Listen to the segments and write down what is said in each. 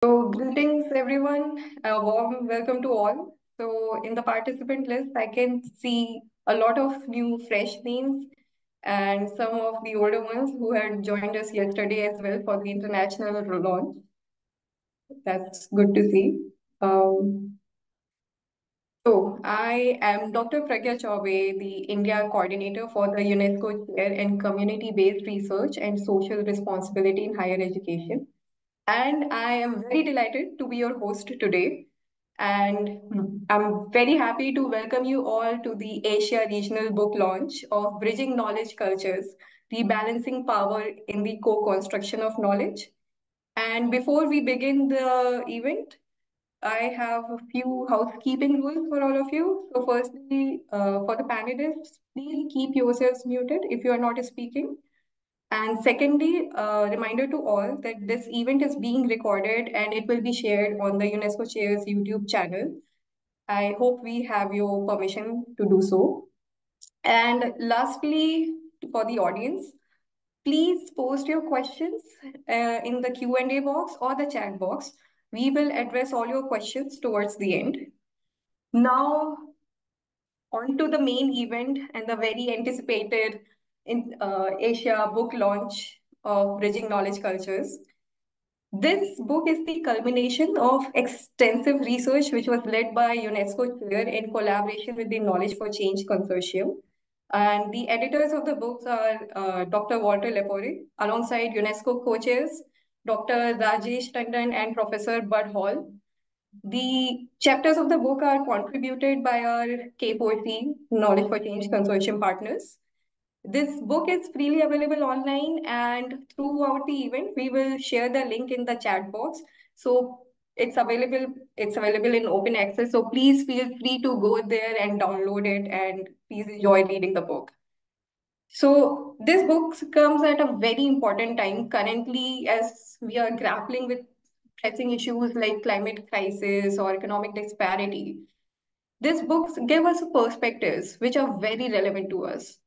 Greetings everyone. A warm welcome to all. So, in the participant list, I can see a lot of new, fresh names and some of the older ones who had joined us yesterday as well for the international launch. That's good to see. Um, I am Dr. Pragya Chaube, the India coordinator for the UNESCO Chair in Community-Based Research and Social Responsibility in Higher Education. And I am very delighted to be your host today. And I'm very happy to welcome you all to the Asia Regional Book Launch of Bridging Knowledge Cultures, Rebalancing Power in the Co-Construction of Knowledge. And before we begin the event, I have a few housekeeping rules for all of you. So firstly, for the panelists, please keep yourselves muted if you are not speaking. And secondly, a reminder to all that this event is being recorded and it will be shared on the UNESCO Chair's YouTube channel. I hope we have your permission to do so. And lastly, for the audience, please post your questions in the Q&A box or the chat box. We will address all your questions towards the end. Now, on to the main event and the very anticipated Asia book launch of Bridging Knowledge Cultures. This book is the culmination of extensive research which was led by UNESCO Chair in collaboration with the Knowledge for Change Consortium. And the editors of the books are Dr. Walter Lepore, alongside UNESCO co-chairs, Dr. Rajesh Tandon and Professor Bud Hall. The chapters of the book are contributed by our K4C Knowledge for Change Consortium partners. This book is freely available online, and throughout the event, we will share the link in the chat box. So it's available in open access. So please feel free to go there and download it and please enjoy reading the book. So this book comes at a very important time currently as we are grappling with pressing issues like climate crisis or economic disparity. These books give us perspectives which are very relevant to us.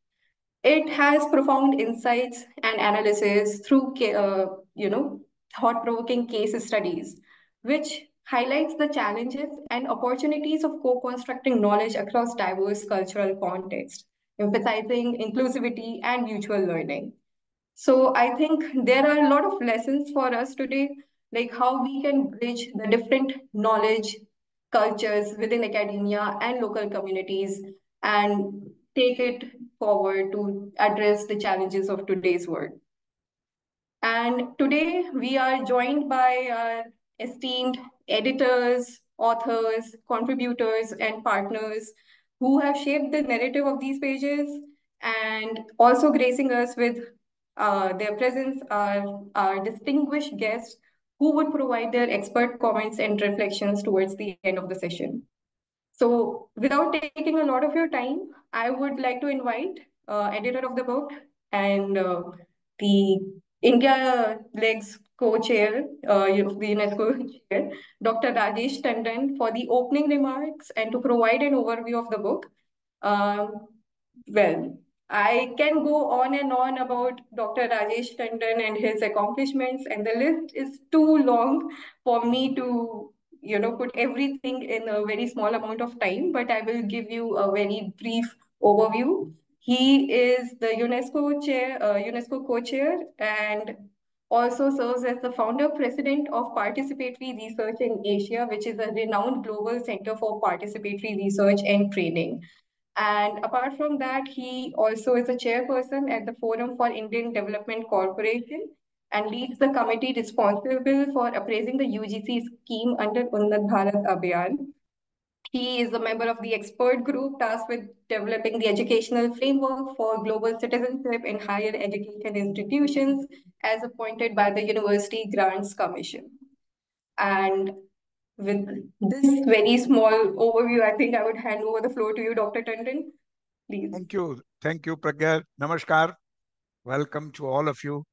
It has profound insights and analysis through, thought-provoking case studies, which highlights the challenges and opportunities of co-constructing knowledge across diverse cultural contexts, emphasizing inclusivity and mutual learning. So I think there are a lot of lessons for us today, like how we can bridge the different knowledge cultures within academia and local communities and take it forward to address the challenges of today's world. And today we are joined by our esteemed editors, authors, contributors, and partners who have shaped the narrative of these pages, and also gracing us with their presence are our distinguished guests who would provide their expert comments and reflections towards the end of the session. So without taking a lot of your time, I would like to invite editor of the book and the India Legs co-chair, the UNESCO chair, Dr. Rajesh Tandon, for the opening remarks and to provide an overview of the book. Um, well, I can go on and on about Dr. Rajesh Tandon and his accomplishments, and the list is too long for me to, put everything in a very small amount of time, but I will give you a very brief overview. He is the UNESCO co-chair, and also serves as the founder president of Participatory Research in Asia, which is a renowned global center for participatory research and training. And apart from that, he also is a chairperson at the Forum for Indian Development Corporation and leads the committee responsible for appraising the UGC scheme under Unnat Bharat Abhiyan. He is a member of the expert group tasked with developing the educational framework for global citizenship in higher education institutions as appointed by the University Grants Commission. And with this very small overview, I think I would hand over the floor to you, Dr. Tandon. Please. Thank you. Thank you, Pragya. Namaskar. Welcome to all of you.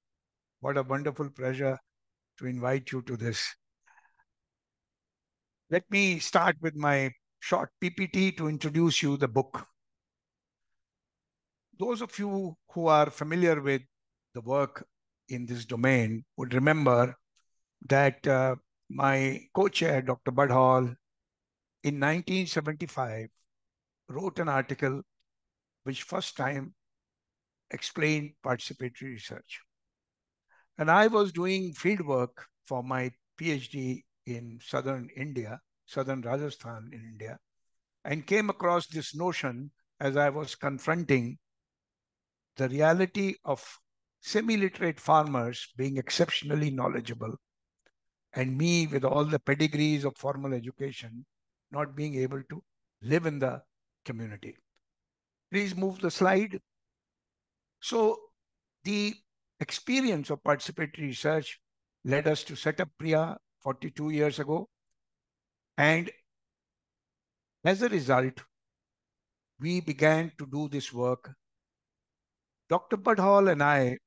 What a wonderful pleasure to invite you to this. Let me start with my short PPT to introduce you the book. Those of you who are familiar with the work in this domain would remember that my co-chair, Dr. Bud Hall, in 1975, wrote an article which first time explained participatory research. And I was doing field work for my PhD in southern India, southern Rajasthan in India, and came across this notion as I was confronting the reality of semi-literate farmers being exceptionally knowledgeable, and me with all the pedigrees of formal education not being able to live in the community. Please move the slide. So the experience of participatory research led us to set up PRIA 42 years ago. And as a result, we began to do this work. Dr. Bud Hall and I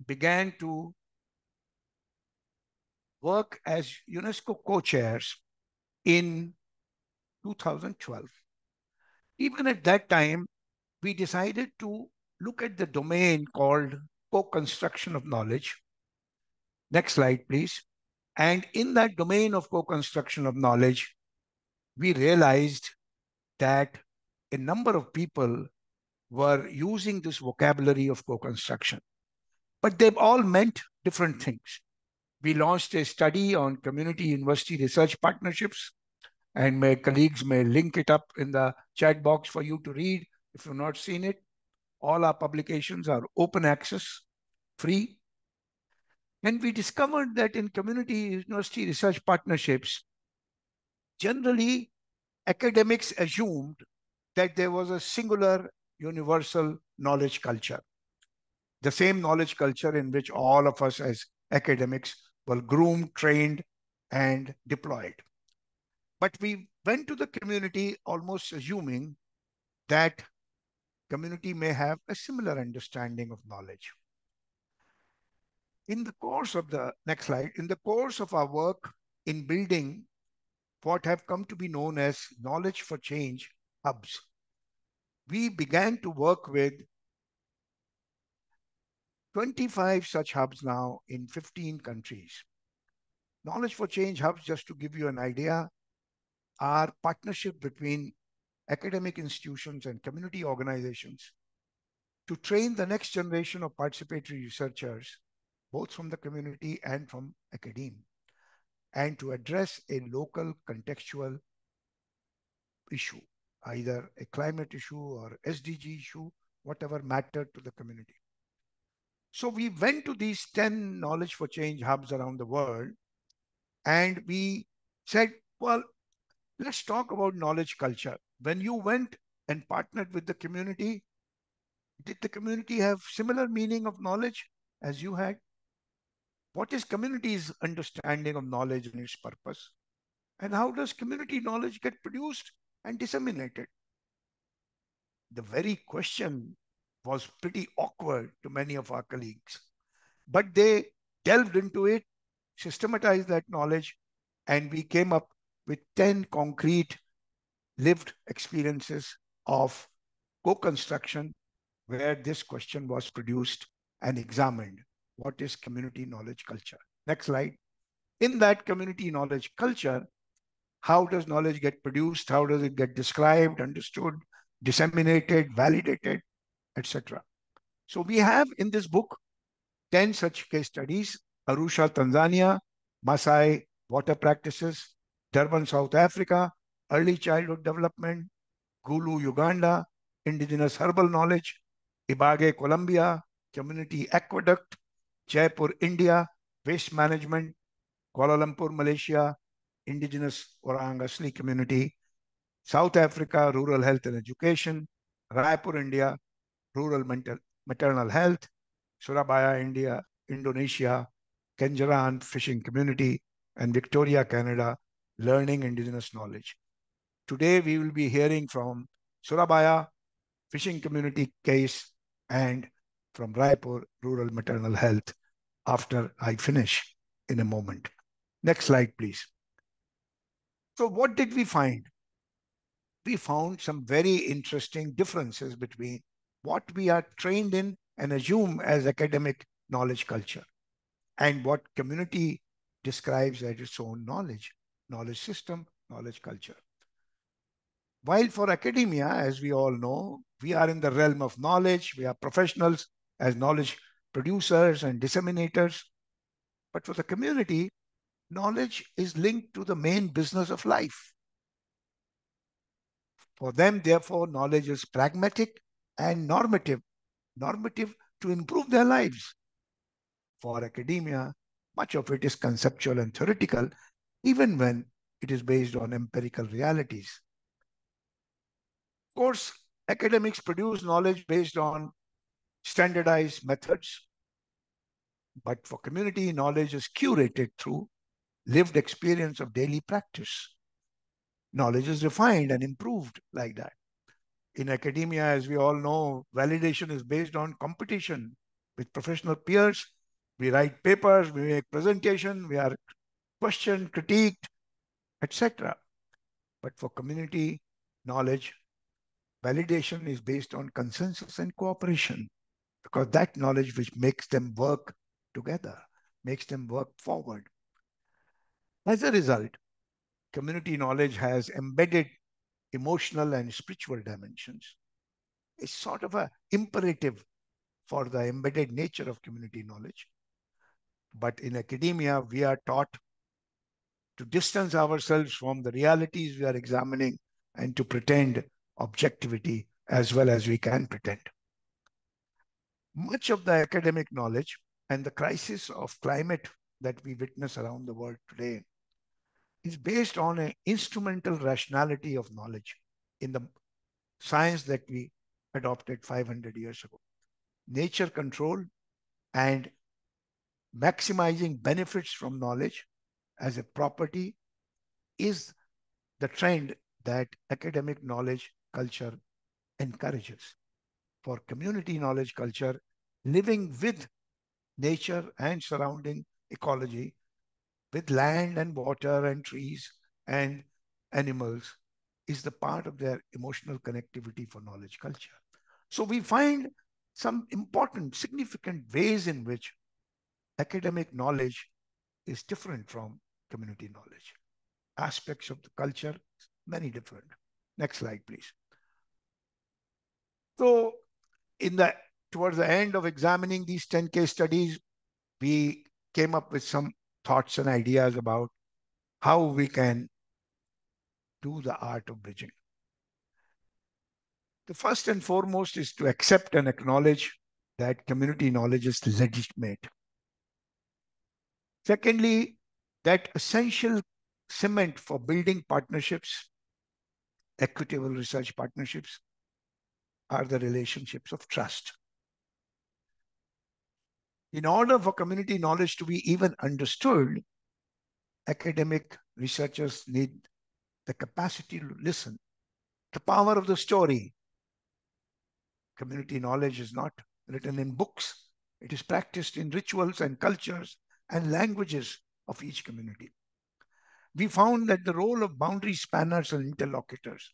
began to work as UNESCO co-chairs in 2012. Even at that time, we decided to look at the domain called co-construction of knowledge. Next slide, please. And in that domain of co-construction of knowledge, we realized that a number of people were using this vocabulary of co-construction, but they've all meant different things. We launched a study on community university research partnerships, and my colleagues may link it up in the chat box for you to read if you've not seen it. All our publications are open access, free. And we discovered that in community university research partnerships, generally academics assumed that there was a singular universal knowledge culture, the same knowledge culture in which all of us as academics were groomed, trained, and deployed. But we went to the community almost assuming that community may have a similar understanding of knowledge. In the course of the next slide, in the course of our work in building what have come to be known as knowledge for change hubs, we began to work with 25 such hubs now in 15 countries. Knowledge for Change hubs, just to give you an idea, are partnership between academic institutions and community organizations to train the next generation of participatory researchers, both from the community and from academia, and to address a local contextual issue, either a climate issue or SDG issue, whatever mattered to the community. So we went to these 10 Knowledge for Change hubs around the world, and we said, well, let's talk about knowledge culture. When you went and partnered with the community, did the community have similar meaning of knowledge as you had? What is community's understanding of knowledge and its purpose? And how does community knowledge get produced and disseminated? The very question was pretty awkward to many of our colleagues, but they delved into it, systematized that knowledge, and we came up with 10 concrete lived experiences of co-construction where this question was produced and examined. What is community knowledge culture? Next slide. In that community knowledge culture, how does knowledge get produced? How does it get described, understood, disseminated, validated, etc.? So we have in this book 10 such case studies: Arusha, Tanzania; Maasai water practices; Durban, South Africa; early childhood development; Gulu, Uganda; indigenous herbal knowledge; Ibage, Colombia; community aqueduct; Jaipur, India; waste management; Kuala Lumpur, Malaysia; indigenous Orang Asli community; South Africa, rural health and education; Raipur, India, rural maternal health; Surabaya, India, Indonesia; Kenjaran fishing community; and Victoria, Canada, learning indigenous knowledge. Today, we will be hearing from Surabaya fishing community case and from Raipur rural maternal health after I finish in a moment. Next slide, please. So what did we find? We found some very interesting differences between what we are trained in and assume as academic knowledge culture and what community describes as its own knowledge, knowledge system, knowledge culture. While for academia, as we all know, we are in the realm of knowledge, we are professionals as knowledge producers and disseminators. But for the community, knowledge is linked to the main business of life. For them, therefore, knowledge is pragmatic and normative, normative to improve their lives. For academia, much of it is conceptual and theoretical, even when it is based on empirical realities. Of course, academics produce knowledge based on standardized methods, but for community, knowledge is curated through lived experience of daily practice. Knowledge is refined and improved like that. In academia, as we all know, validation is based on competition with professional peers. We write papers, we make presentation, we are questioned, critiqued, etc. But for community knowledge, validation is based on consensus and cooperation, because that knowledge which makes them work together, makes them work forward. As a result, community knowledge has embedded emotional and spiritual dimensions. It's sort of an imperative for the embedded nature of community knowledge. But in academia, we are taught to distance ourselves from the realities we are examining and to pretend objectivity as well as we can pretend. Much of the academic knowledge and the crisis of climate that we witness around the world today is based on an instrumental rationality of knowledge in the science that we adopted 500 years ago. Nature control and maximizing benefits from knowledge as a property is the trend that academic knowledge culture encourages. For community knowledge culture, living with nature and surrounding ecology, with land and water and trees and animals, is the part of their emotional connectivity for knowledge culture. So we find some important, significant ways in which academic knowledge is different from community knowledge. Aspects of the culture, many different. Next slide, please. So towards the end of examining these 10 case studies, we came up with some thoughts and ideas about how we can do the art of bridging. The first and foremost is to accept and acknowledge that community knowledge is legitimate. Secondly, that essential cement for building partnerships, equitable research partnerships, are the relationships of trust. In order for community knowledge to be even understood, academic researchers need the capacity to listen, the power of the story. Community knowledge is not written in books. It is practiced in rituals and cultures and languages of each community. We found that the role of boundary spanners and interlocutors,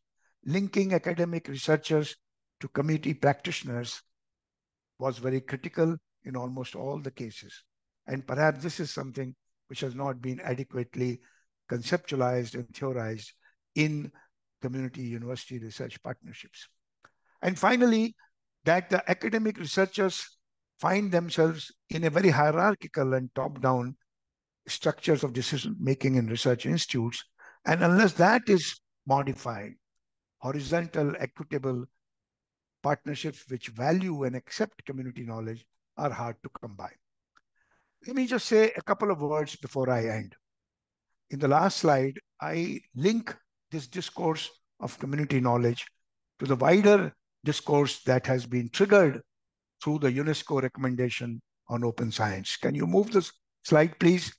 linking academic researchers to community practitioners, was very critical in almost all the cases. And perhaps this is something which has not been adequately conceptualized and theorized in community university research partnerships. And finally, that the academic researchers find themselves in a very hierarchical and top-down structures of decision-making in research institutes. And unless that is modified, horizontal, equitable partnerships which value and accept community knowledge are hard to come by. Let me just say a couple of words before I end. In the last slide, I link this discourse of community knowledge to the wider discourse that has been triggered through the UNESCO recommendation on open science. Can you move this slide, please?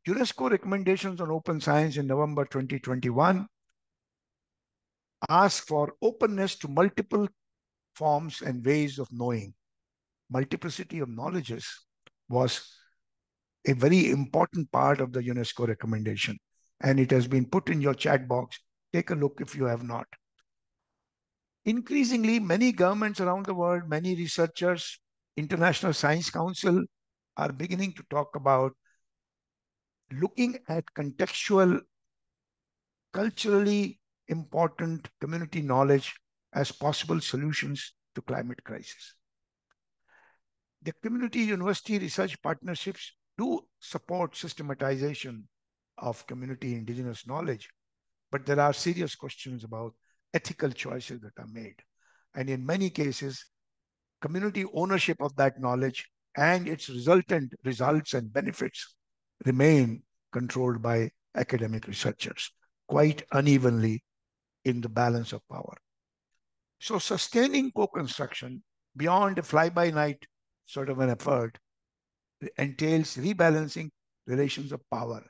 UNESCO recommendations on open science in November 2021 ask for openness to multiple forms and ways of knowing. Multiplicity of knowledges was a very important part of the UNESCO recommendation, and it has been put in your chat box. Take a look if you have not. Increasingly, many governments around the world, many researchers, International Science Council are beginning to talk about looking at contextual, culturally important community knowledge as possible solutions to climate crisis. The community university research partnerships do support systematization of community indigenous knowledge, but there are serious questions about ethical choices that are made. And in many cases, community ownership of that knowledge and its resultant results and benefits remain controlled by academic researchers quite unevenly in the balance of power. So sustaining co-construction beyond a fly-by-night sort of an effort entails rebalancing relations of power,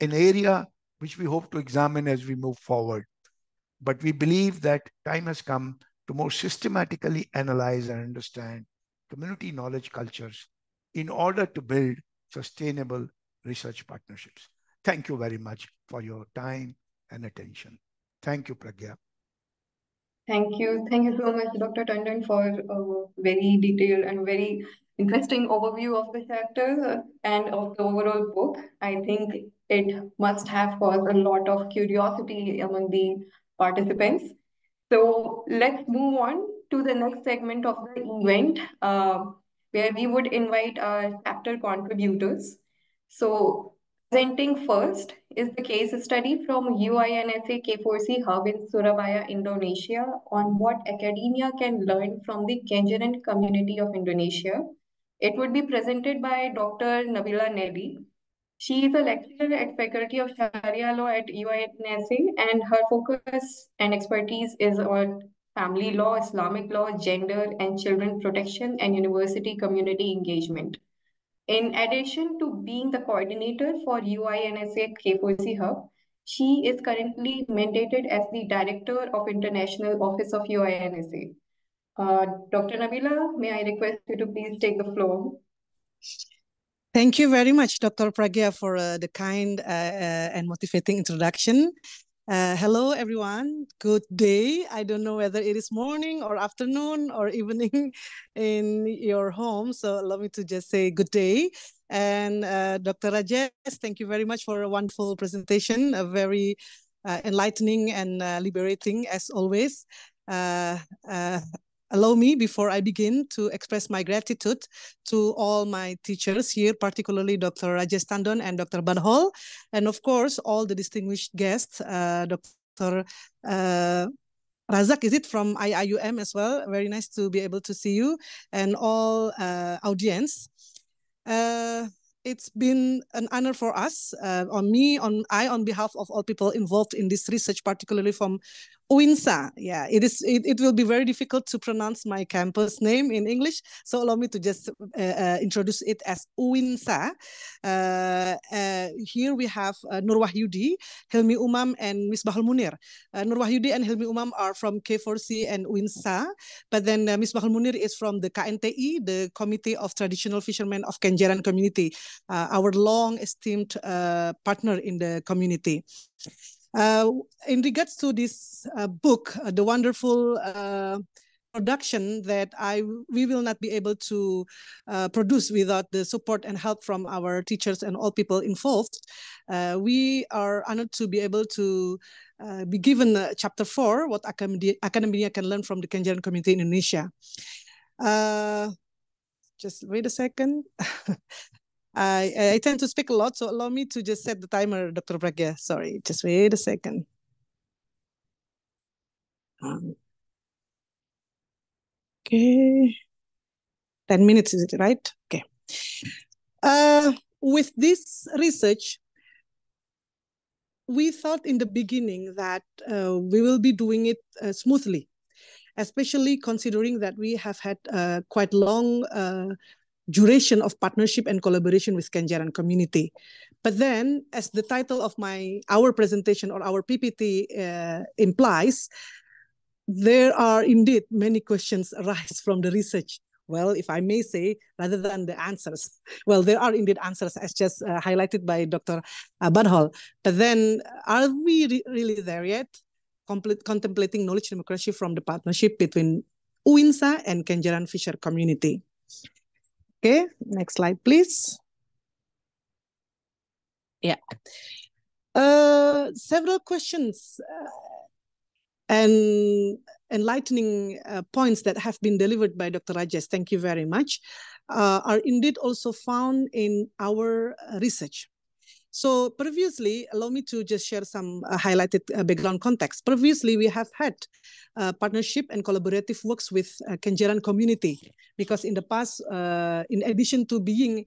an area which we hope to examine as we move forward. But we believe that time has come to more systematically analyze and understand community knowledge cultures in order to build sustainable research partnerships. Thank you very much for your time and attention. Thank you, Pragya. Thank you. Thank you so much, Dr. Tandon, for a very detailed and very interesting overview of the chapter and of the overall book. I think it must have caused a lot of curiosity among the participants. So let's move on to the next segment of the event, where we would invite our chapter contributors. So presenting first is the case study from UINSA K4C Hub in Surabaya, Indonesia, on what academia can learn from the Kenjeran community of Indonesia. It would be presented by Dr. Nabila Nedi. She is a lecturer at Faculty of Sharia Law at UINSA, and her focus and expertise is on family law, Islamic law, gender and children protection, and university community engagement. In addition to being the coordinator for UINSA K4C Hub, she is currently mandated as the Director of International Office of UINSA. Dr. Nabila, may I request you to please take the floor? Thank you very much, Dr. Pragya, for the kind and motivating introduction. Hello, everyone. Good day. I don't know whether it is morning or afternoon or evening in your home. So allow me to just say good day. And Dr. Rajesh, thank you very much for a wonderful presentation, a very enlightening and liberating as always. Allow me, before I begin, to express my gratitude to all my teachers here, particularly Dr. Rajesh Tandon and Dr. Badhol, and of course, all the distinguished guests, Dr. Razak, is it from IIUM as well? Very nice to be able to see you, and all audience. It's been an honor for us, on behalf of all people involved in this research, particularly from UINSA. Yeah, it will be very difficult to pronounce my campus name in English, so allow me to just introduce it as UINSA. Here we have Nur Wahyudi, Hilmi Umam, and Misbahul Munir. Nur Wahyudi and Hilmi Umam are from K4C and UINSA, but then Misbahul Munir is from the KNTI, the Committee of Traditional Fishermen of Kenjeran Community, our long esteemed partner in the community. In regards to this book, the wonderful production that we will not be able to produce without the support and help from our teachers and all people involved, we are honored to be able to be given chapter 4, what academia can learn from the Kenjeran community in Indonesia. Just wait a second. I tend to speak a lot, so allow me to just set the timer, Dr. Pragya. Sorry, just wait a second. Okay. 10 minutes, is it right? Okay. With this research, we thought in the beginning that we will be doing it smoothly, especially considering that we have had quite long duration of partnership and collaboration with Kenjeran community. But then, as the title of our presentation or our PPT implies, there are indeed many questions arise from the research. Well, if I may say, rather than the answers. Well, there are indeed answers, as just highlighted by Dr. Badhol. But then, are we really there yet? Contemplating knowledge democracy from the partnership between UINSA and Kenjeran Fisher community. Okay, next slide, please. Yeah. Several questions and enlightening points that have been delivered by Dr. Rajesh, thank you very much, are indeed also found in our research. So previously, allow me to just share some highlighted background context. Previously, we have had partnership and collaborative works with Kenjeran community, because in the past, in addition to being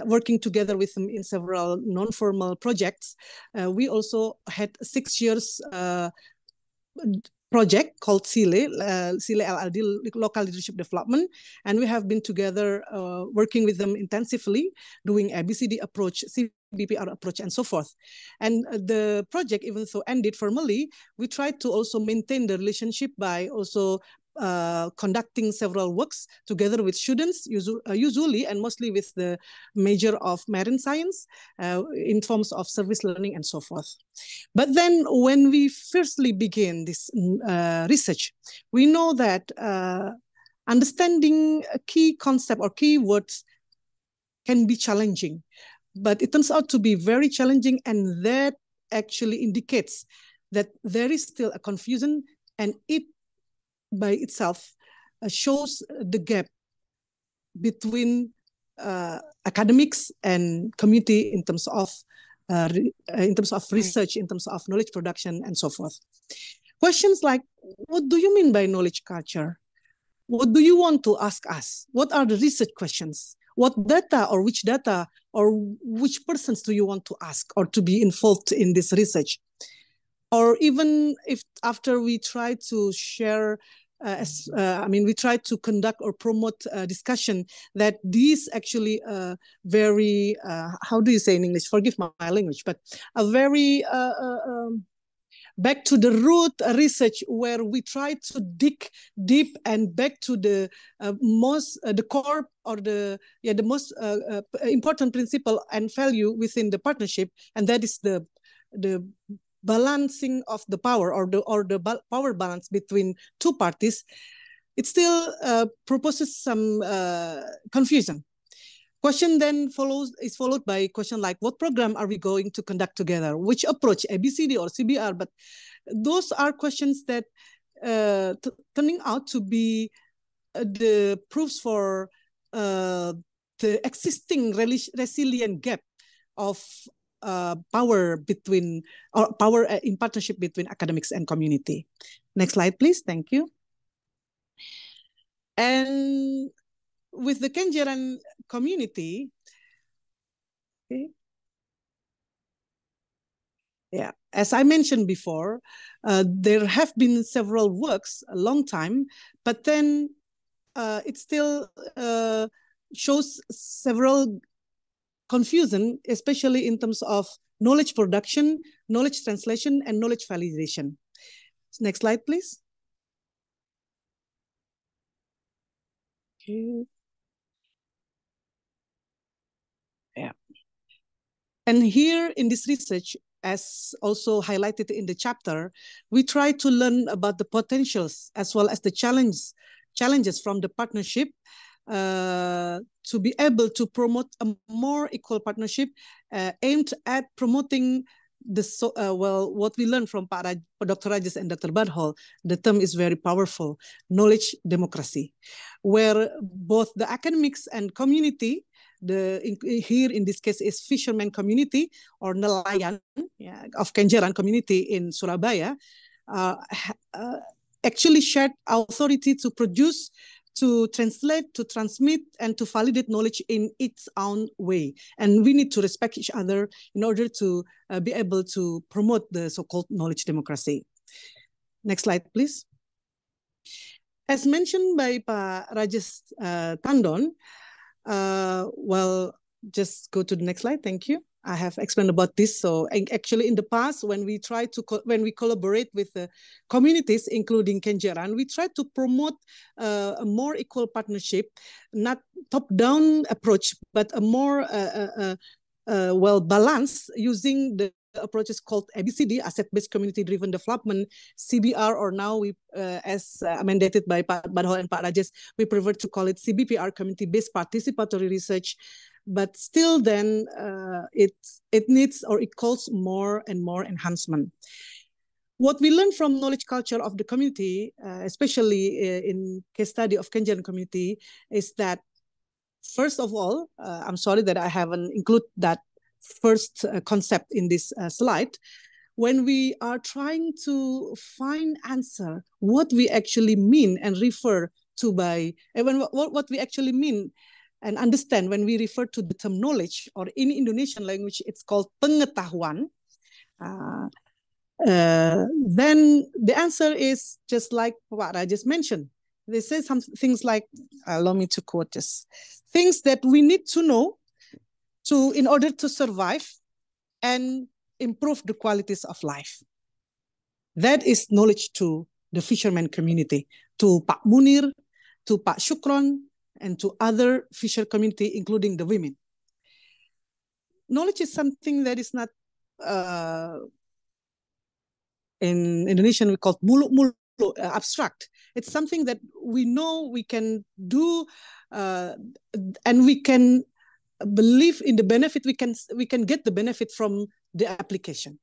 working together with them in several non-formal projects, we also had 6 years project called SILE LLD, Local Leadership Development, and we have been together working with them intensively, doing ABCD approach, CBPR approach, and so forth. And the project, even though ended formally, we tried to also maintain the relationship by also conducting several works together with students, usually and mostly with the major of marine science in forms of service learning and so forth. But then when we firstly begin this research, we know that understanding a key concept or key words can be challenging, but it turns out to be very challenging, and that actually indicates that there is still a confusion, and it by itself shows the gap between academics and community in terms of research, in terms of knowledge production, and so forth. Questions like, what do you mean by knowledge culture? What do you want to ask us? What are the research questions? What data or which persons do you want to ask or to be involved in this research? Or even if after we try to share, we try to conduct or promote a discussion that these actually very, how do you say in English? Forgive my language, but a very back to the root research where we try to dig deep and back to the the core or the most important principle and value within the partnership, and that is the balancing of the power or the power balance between two parties. It still proposes some confusion. Question then is followed by a question like, what program are we going to conduct together? Which approach, ABCD or CBR? But those are questions that turning out to be the proofs for the existing resilient gap of power between, or power in partnership between academics and community. Next slide, please. Thank you. And with the Kenjeran community, okay. Yeah, as I mentioned before, there have been several works a long time, but then it still shows several confusion, especially in terms of knowledge production, knowledge translation, and knowledge validation. Next slide, please. Okay. Yeah. And here in this research, as also highlighted in the chapter, we try to learn about the potentials as well as the challenges from the partnership to be able to promote a more equal partnership aimed at promoting the what we learned from Dr. Rajesh and Dr. Badhol. The term is very powerful: knowledge democracy, where both the academics and community, here in this case is fisherman community or nelayan of Kenjeran community in Surabaya, actually shared authority to produce, to translate, to transmit, and to validate knowledge in its own way. And we need to respect each other in order to be able to promote the so-called knowledge democracy. Next slide, please. As mentioned by Pak Rajesh Tandon, well, just go to the next slide. Thank you. I have explained about this. So actually in the past, when we try to, when we collaborate with the communities, including Kenjeran, we try to promote a more equal partnership, not top-down approach, but a more well-balanced, using the approaches called ABCD, Asset-Based Community-Driven Development, CBR, or now we, as mandated by Pak Badhol and Pak Rajesh, we prefer to call it CBPR, Community-Based Participatory Research, but still then it needs or it calls more and more enhancement. What we learn from knowledge culture of the community, especially in case study of Kenyan community, is that first of all, I'm sorry that I haven't included that first concept in this slide. When we are trying to find answer, what we actually mean and refer to by, what we actually mean and understand when we refer to the term knowledge, or in Indonesian language, it's called pengetahuan. Then the answer is just like what I just mentioned. They say some things like, allow me to quote this, things that we need to know in order to survive and improve the qualities of life. That is knowledge to the fisherman community, to Pak Munir, to Pak Shukron, and to other fisher community, including the women. Knowledge is something that is not, in Indonesian we call muluk-muluk, abstract. It's something that we know we can do, and we can believe in the benefit, we can get the benefit from the application.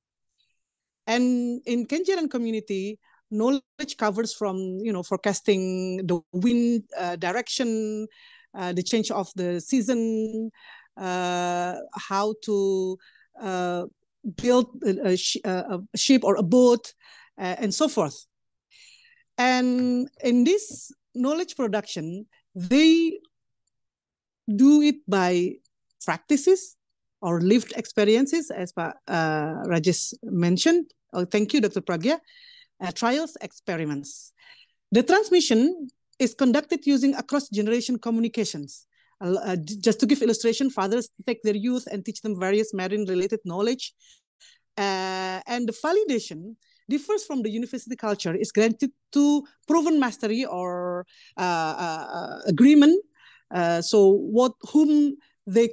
And in Kenyan community, knowledge covers from, forecasting the wind direction, the change of the season, how to build a ship or a boat, and so forth. And in this knowledge production, they do it by practices or lived experiences, as Rajesh mentioned. Oh, thank you, Dr. Pragya. Trials, experiments. The transmission is conducted using across-generation communications. Just to give illustration, fathers take their youth and teach them various marine-related knowledge. And the validation differs from the university culture, is granted to proven mastery or agreement. So whom they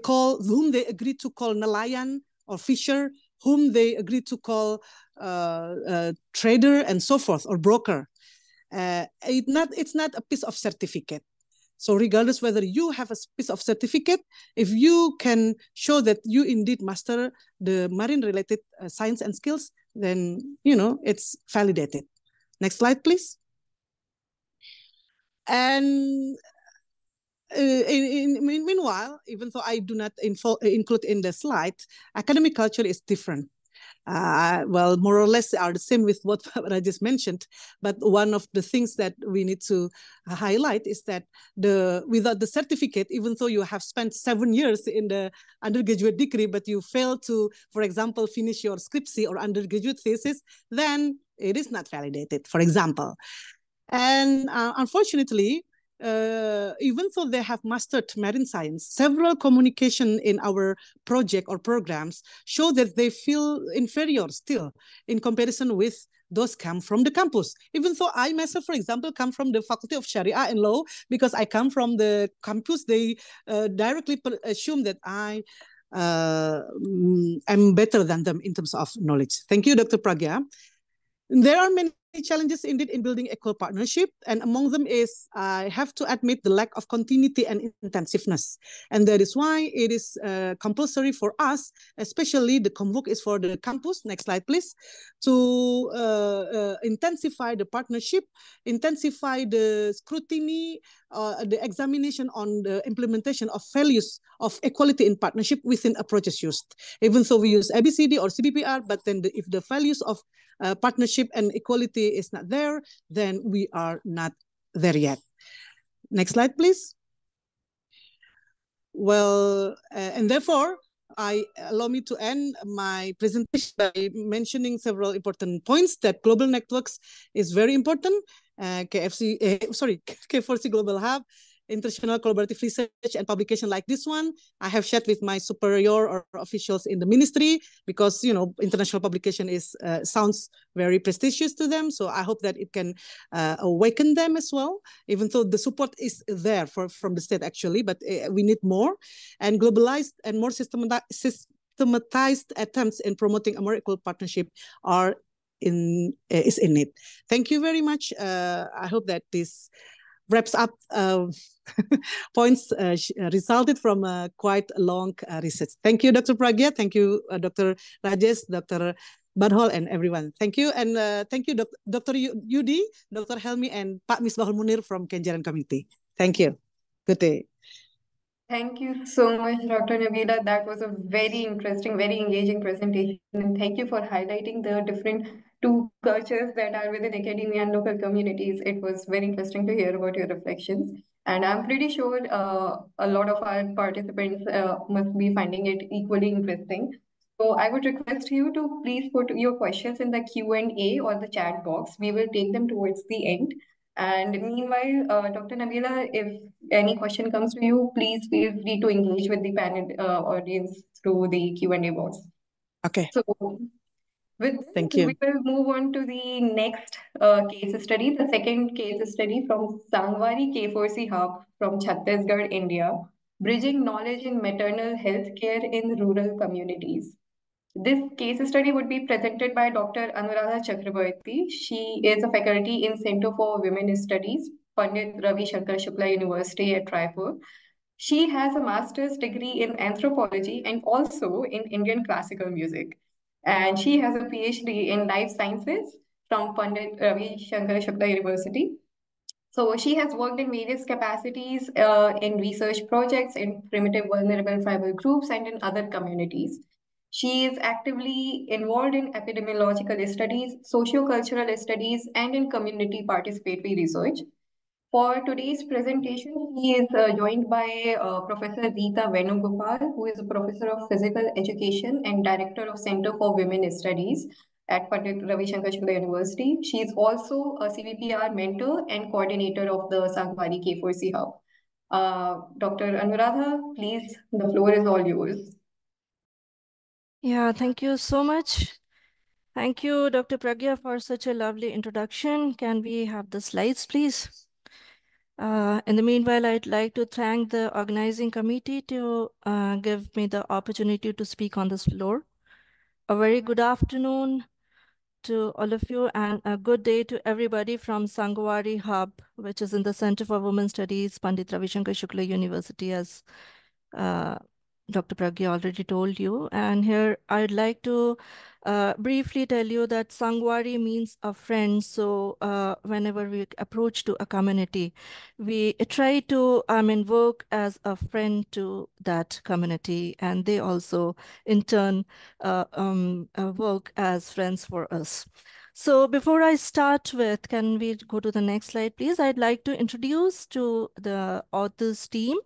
agree to call nelayan or fisher, whom they agree to call trader, and so forth, or broker. It's not a piece of certificate. So regardless whether you have a piece of certificate, if you can show that you indeed master the marine-related science and skills, then it's validated. Next slide, please. And meanwhile, even though I do not include in the slide, academic culture is different. Well, more or less are the same with what I just mentioned. But one of the things that we need to highlight is that without the certificate, even though you have spent 7 years in the undergraduate degree, but you fail to, for example, finish your scriptcy or undergraduate thesis, then it is not validated, for example. And unfortunately, even though they have mastered marine science, several communication in our project or programs show that they feel inferior still in comparison with those come from the campus. Even though I myself, for example, come from the Faculty of Sharia and Law, because I come from the campus, they directly assume that I am better than them in terms of knowledge. Thank you, Dr. Pragya. There are many challenges indeed in building equal partnership, and among them is, I have to admit, the lack of continuity and intensiveness. And that is why it is compulsory for us, especially the convoke is for the campus, next slide please, to intensify the partnership, intensify the scrutiny, the examination on the implementation of values of equality in partnership within approaches used. Even though we use ABCD or CBPR, but then if the values of partnership and equality is not there, then we are not there yet. Next slide, please. Well, and therefore, allow me to end my presentation by mentioning several important points. That global networks is very important. K4C Global Hub, international collaborative research and publication like this one, I have shared with my superior or officials in the ministry, because international publication sounds very prestigious to them. So I hope that it can awaken them as well, even though the support is there from the state actually, but we need more. And globalized and more systematized attempts in promoting a more equal partnership is in it. Thank you very much. I hope that this wraps up points resulted from quite a long research. Thank you, Dr. Pragya. Thank you, Dr. Rajesh, Dr. Badhol, and everyone. Thank you. And thank you, Dr. Yudi, Dr. Helmi, and Pak Misbahul Munir from Kenjaran Committee. Thank you. Good day. Thank you so much, Dr. Nabila. That was a very interesting, very engaging presentation. And thank you for highlighting the different two cultures that are within academia and local communities. It was very interesting to hear about your reflections. And I'm pretty sure a lot of our participants must be finding it equally interesting. So I would request you to please put your questions in the Q&A or the chat box. We will take them towards the end. And meanwhile, Dr. Nabila, if any question comes to you, please feel free to engage with the panel audience through the Q&A box. Okay. So with this, Thank you. we will move on to the next case study, the second case study from Sangawari K4C Hub from Chhattisgarh, India, bridging knowledge in maternal health care in rural communities. This case study would be presented by Dr. Anuradha Chakrabarti. She is a faculty in Center for Women Studies, Pandit Ravi Shankar Shukla University at Raipur. She has a master's degree in anthropology and also in Indian classical music. And she has a PhD in life sciences from Pandit Ravi Shankar Shukla University. So she has worked in various capacities in research projects in primitive vulnerable tribal groups and in other communities. She is actively involved in epidemiological studies, socio-cultural studies, and in community participatory research. For today's presentation, he is joined by Professor Rita Venugopal, who is a professor of physical education and director of Center for Women Studies at Pandit Ravi Shankar Shukla University. She is also a CVPR mentor and coordinator of the Sangawari K4C Hub. Dr. Anuradha, please, the floor is all yours. Yeah, thank you so much. Thank you, Dr. Pragya, for such a lovely introduction. Can we have the slides, please? In the meanwhile, I'd like to thank the organizing committee to give me the opportunity to speak on this floor. A very good afternoon to all of you and a good day to everybody from Sangawari Hub, which is in the Center for Women Studies, Pandit Ravi Shankar Shukla University, as Dr. Pragya already told you. And here I'd like to briefly tell you that Sangawari means a friend. So whenever we approach to a community, we try to work as a friend to that community, and they also in turn work as friends for us. So before I start with, can we go to the next slide, please? I'd like to introduce to the authors team.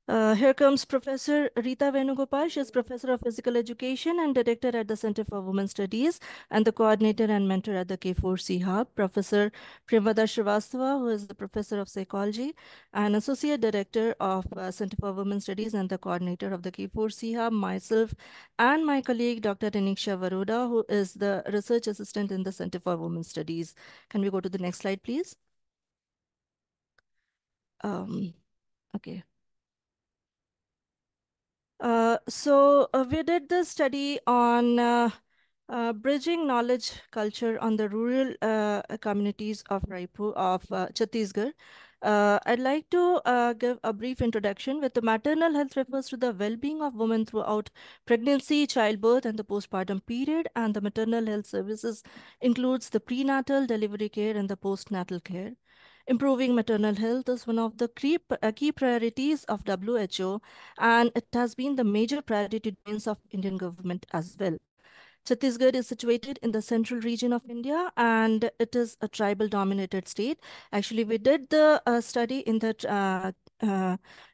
Here comes Professor Rita Venugopal. She is Professor of Physical Education and Director at the Center for Women Studies and the Coordinator and Mentor at the K4C Hub. Professor Premvada Srivastava, who is the Professor of Psychology and Associate Director of Center for Women Studies and the Coordinator of the K4C Hub. Myself and my colleague, Dr. Aniksha Varoda, who is the Research Assistant in the Center for Women Studies. Can we go to the next slide, please? Okay. So we did the study on bridging knowledge culture on the rural communities of Chhattisgarh. I'd like to give a brief introduction. With the maternal health refers to the well-being of women throughout pregnancy, childbirth, and the postpartum period, and the maternal health services includes the prenatal, delivery care, and the postnatal care. Improving maternal health is one of the key priorities of WHO, and it has been the major priority domains of Indian government as well. Chhattisgarh is situated in the central region of India, and it is a tribal-dominated state. Actually, we did the study in the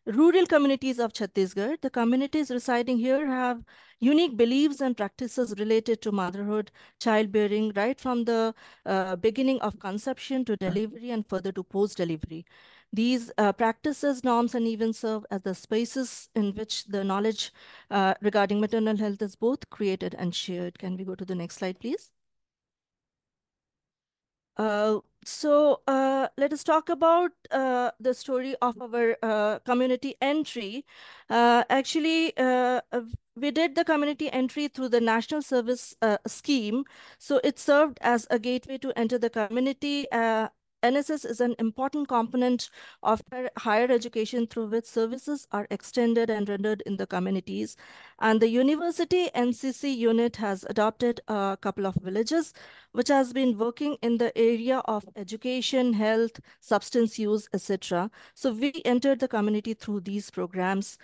rural communities of Chhattisgarh. The communities residing here have unique beliefs and practices related to motherhood, childbearing, right from the beginning of conception to delivery and further to post-delivery. These practices, norms, and even serve as the spaces in which the knowledge regarding maternal health is both created and shared. Can we go to the next slide, please? So let us talk about the story of our community entry. Actually, we did the community entry through the National Service Scheme. So it served as a gateway to enter the community NSS is an important component of higher education through which services are extended and rendered in the communities. And the university NCC unit has adopted a couple of villages, which has been working in the area of education, health, substance use, etc. So we entered the community through these programs.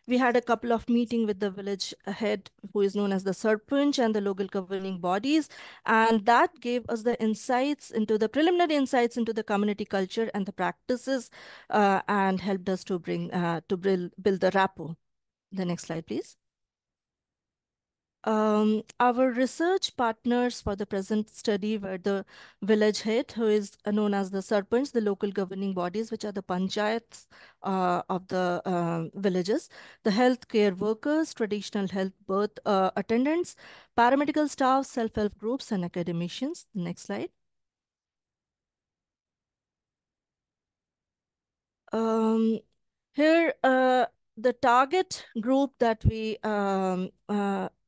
We had a couple of meetings with the village head, who is known as the Sarpanch, and the local governing bodies. And that gave us the preliminary insights into the community culture and the practices, and helped us to build the rapport. The next slide, please. Our research partners for the present study were the village head, who is known as the Sarpanch, the local governing bodies, which are the panchayats of the villages, the healthcare workers, traditional health birth attendants, paramedical staff, self-help groups, and academicians. Next slide. Here, the target group that we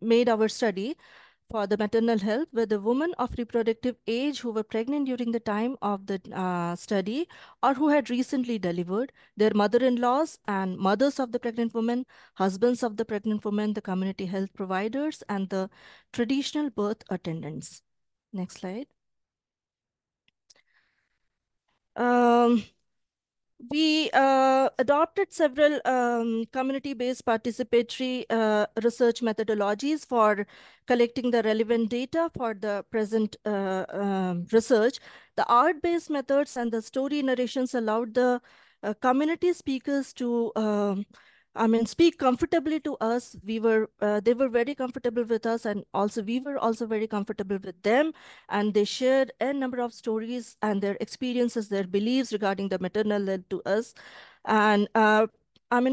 made our study for the maternal health were the women of reproductive age who were pregnant during the time of the study or who had recently delivered, their mother-in-laws and mothers of the pregnant women, husbands of the pregnant women, the community health providers, and the traditional birth attendants. Next slide. We adopted several community-based participatory research methodologies for collecting the relevant data for the present research. The art-based methods and the story narrations allowed the community speakers to speak comfortably to us. They were very comfortable with us, and also we were also very comfortable with them. And they shared a number of stories and their experiences, their beliefs regarding the maternal health to us. And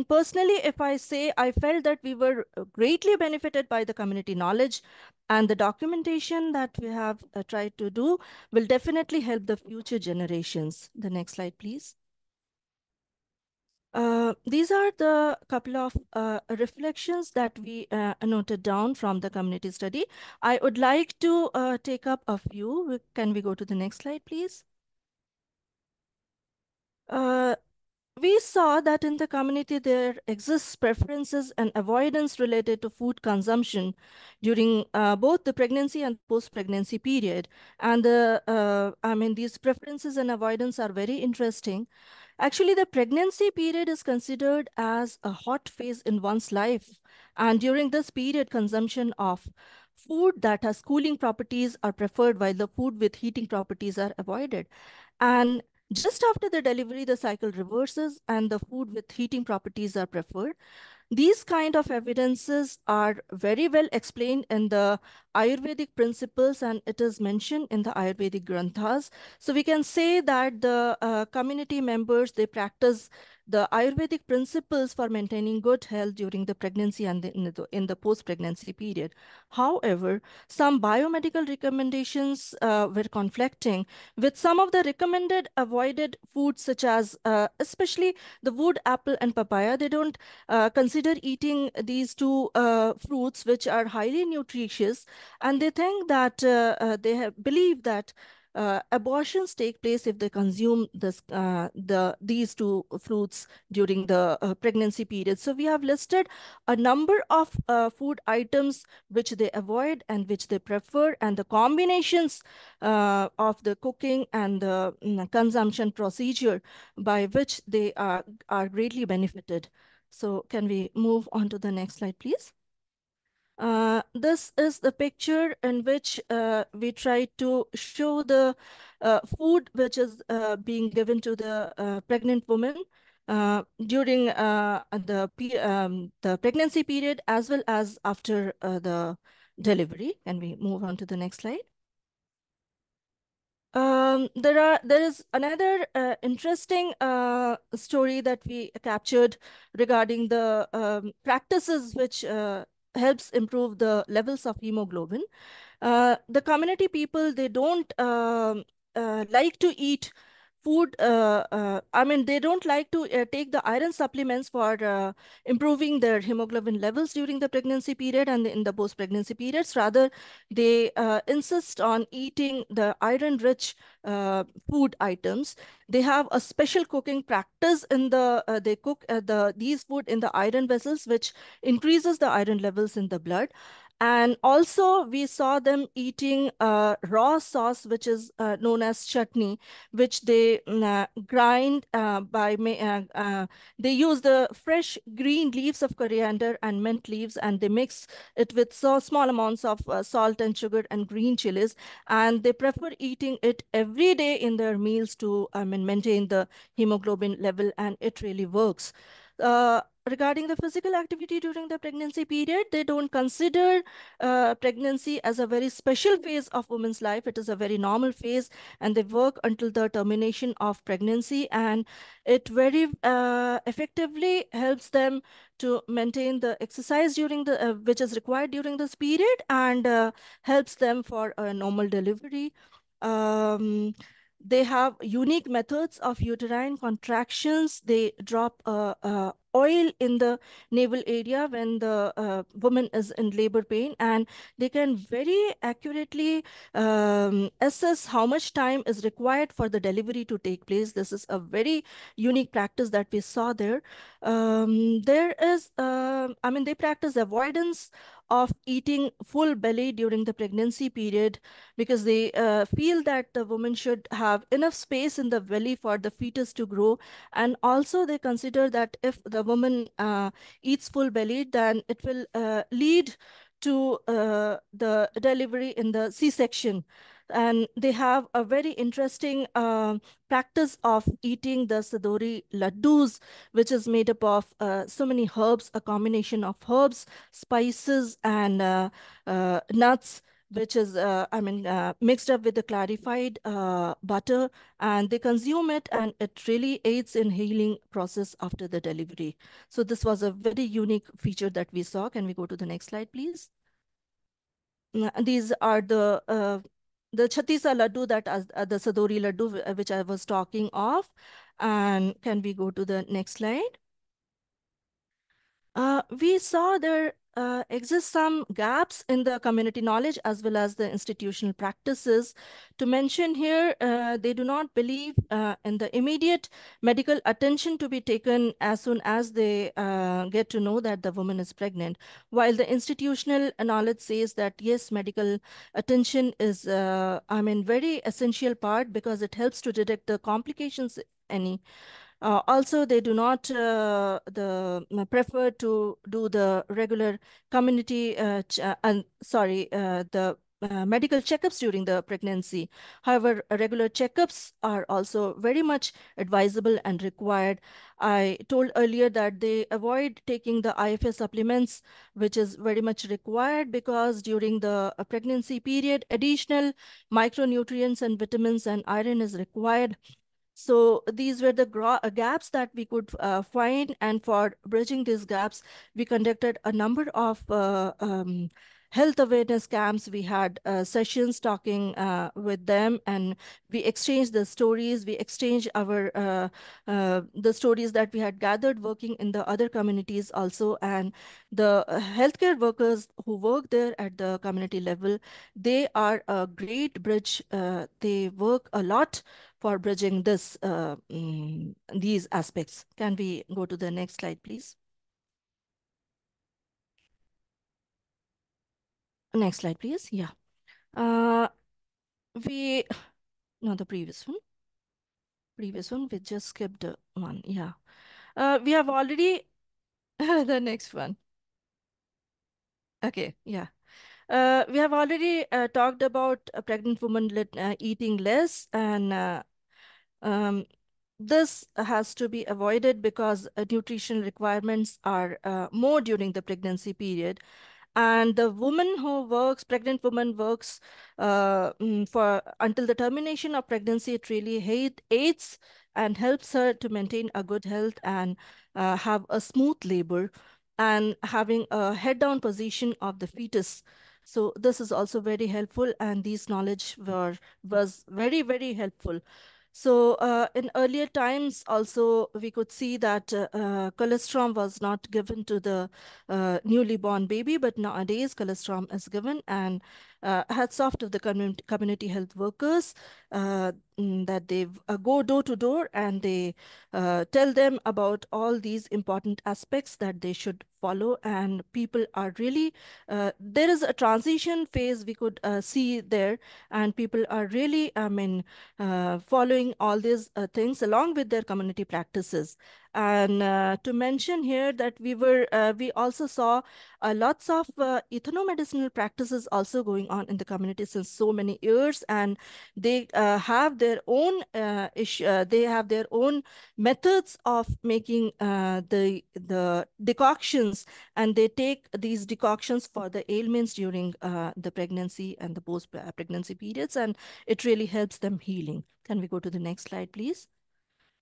personally, if I say, I felt that we were greatly benefited by the community knowledge, and the documentation that we have tried to do will definitely help the future generations. The next slide, please. These are the couple of reflections that we noted down from the community study. I would like to take up a few. Can we go to the next slide, please? We saw that in the community there exists preferences and avoidance related to food consumption during both the pregnancy and post-pregnancy period. And these preferences and avoidance are very interesting. Actually, the pregnancy period is considered as a hot phase in one's life. And during this period, consumption of food that has cooling properties are preferred, while the food with heating properties are avoided. And just after the delivery, the cycle reverses and the food with heating properties are preferred. These kind of evidences are very well explained in the Ayurvedic principles, and it is mentioned in the Ayurvedic Granthas. So we can say that the community members, they practice the Ayurvedic principles for maintaining good health during the pregnancy and in the post-pregnancy period. However, some biomedical recommendations were conflicting with some of the recommended avoided foods, such as especially the wood apple and papaya. They don't consider eating these two fruits, which are highly nutritious, and they think that believe that abortions take place if they consume these two fruits during the pregnancy period. So we have listed a number of food items which they avoid and which they prefer, and the combinations of the cooking and the consumption procedure by which they are greatly benefited. So can we move on to the next slide, please? This is the picture in which we try to show the food which is being given to the pregnant woman during the pregnancy period, as well as after the delivery. Can we move on to the next slide? There is another interesting story that we captured regarding the practices which helps improve the levels of hemoglobin. The community people, they don't like to eat food, I mean, they don't like to take the iron supplements for improving their hemoglobin levels during the pregnancy period and in the post-pregnancy periods. Rather, they insist on eating the iron-rich food items. They have a special cooking practice in the, they cook these food in the iron vessels, which increases the iron levels in the blood. And also we saw them eating raw sauce, which is known as chutney, which they grind they use the fresh green leaves of coriander and mint leaves, and they mix it with so small amounts of salt and sugar and green chilies, and they prefer eating it every day in their meals to maintain the hemoglobin level, and it really works. Regarding the physical activity during the pregnancy period, they don't consider pregnancy as a very special phase of women's life. It is a very normal phase, and they work until the termination of pregnancy, and it very effectively helps them to maintain the exercise during the which is required during this period, and helps them for a normal delivery. They have unique methods of uterine contractions. They drop oil in the navel area when the woman is in labor pain, and they can very accurately assess how much time is required for the delivery to take place. This is a very unique practice that we saw there. There is, I mean, they practice avoidance of eating full belly during the pregnancy period, because they feel that the woman should have enough space in the belly for the fetus to grow. And also they consider that if the woman eats full belly, then it will lead to the delivery in the C-section. And they have a very interesting practice of eating the Sadori laddus, which is made up of so many herbs, a combination of herbs, spices, and nuts, which is, mixed up with the clarified butter, and they consume it, and it really aids in healing process after the delivery. So this was a very unique feature that we saw. Can we go to the next slide, please? These are the Chhattisgarh laddu, that the Sadori laddu, which I was talking of. And can we go to the next slide? We saw there exist some gaps in the community knowledge as well as the institutional practices. To mention here, they do not believe in the immediate medical attention to be taken as soon as they get to know that the woman is pregnant, while the institutional knowledge says that yes, medical attention is, very essential part, because it helps to detect the complications, if any. Also, they do not prefer to do the regular community the medical checkups during the pregnancy. However, regular checkups are also very much advisable and required. I told earlier that they avoid taking the IFA supplements, which is very much required, because during the pregnancy period, additional micronutrients and vitamins and iron is required. So these were the gaps that we could find, and for bridging these gaps, we conducted a number of health awareness camps. We had sessions talking with them, and we exchanged the stories. We exchanged the stories that we had gathered working in the other communities also. And the healthcare workers who work there at the community level, they are a great bridge. They work a lot for bridging these aspects. Can we go to the next slide, please? Next slide, please. Yeah. No, the previous one. Previous one, we just skipped one. Yeah. We have already, the next one. Okay, yeah. We have already talked about a pregnant woman eating less, and this has to be avoided because nutrition requirements are more during the pregnancy period. And the woman who works, pregnant woman works for until the termination of pregnancy. It really aids and helps her to maintain a good health and have a smooth labor, and having a head down position of the fetus. So this is also very helpful, and these knowledge was very, very helpful. So in earlier times also we could see that colostrum was not given to the newly born baby, but nowadays colostrum is given, and hats off to the community health workers that they go door to door and they tell them about all these important aspects that they should follow, and people are really there is a transition phase we could see there, and people are really following all these things along with their community practices. And to mention here that we also saw lots of ethnomedicinal practices also going on in the community since so many years, and they have their own they have their own methods of making the decoctions, and they take these decoctions for the ailments during the pregnancy and the post pregnancy periods, and it really helps them healing. Can we go to the next slide, please?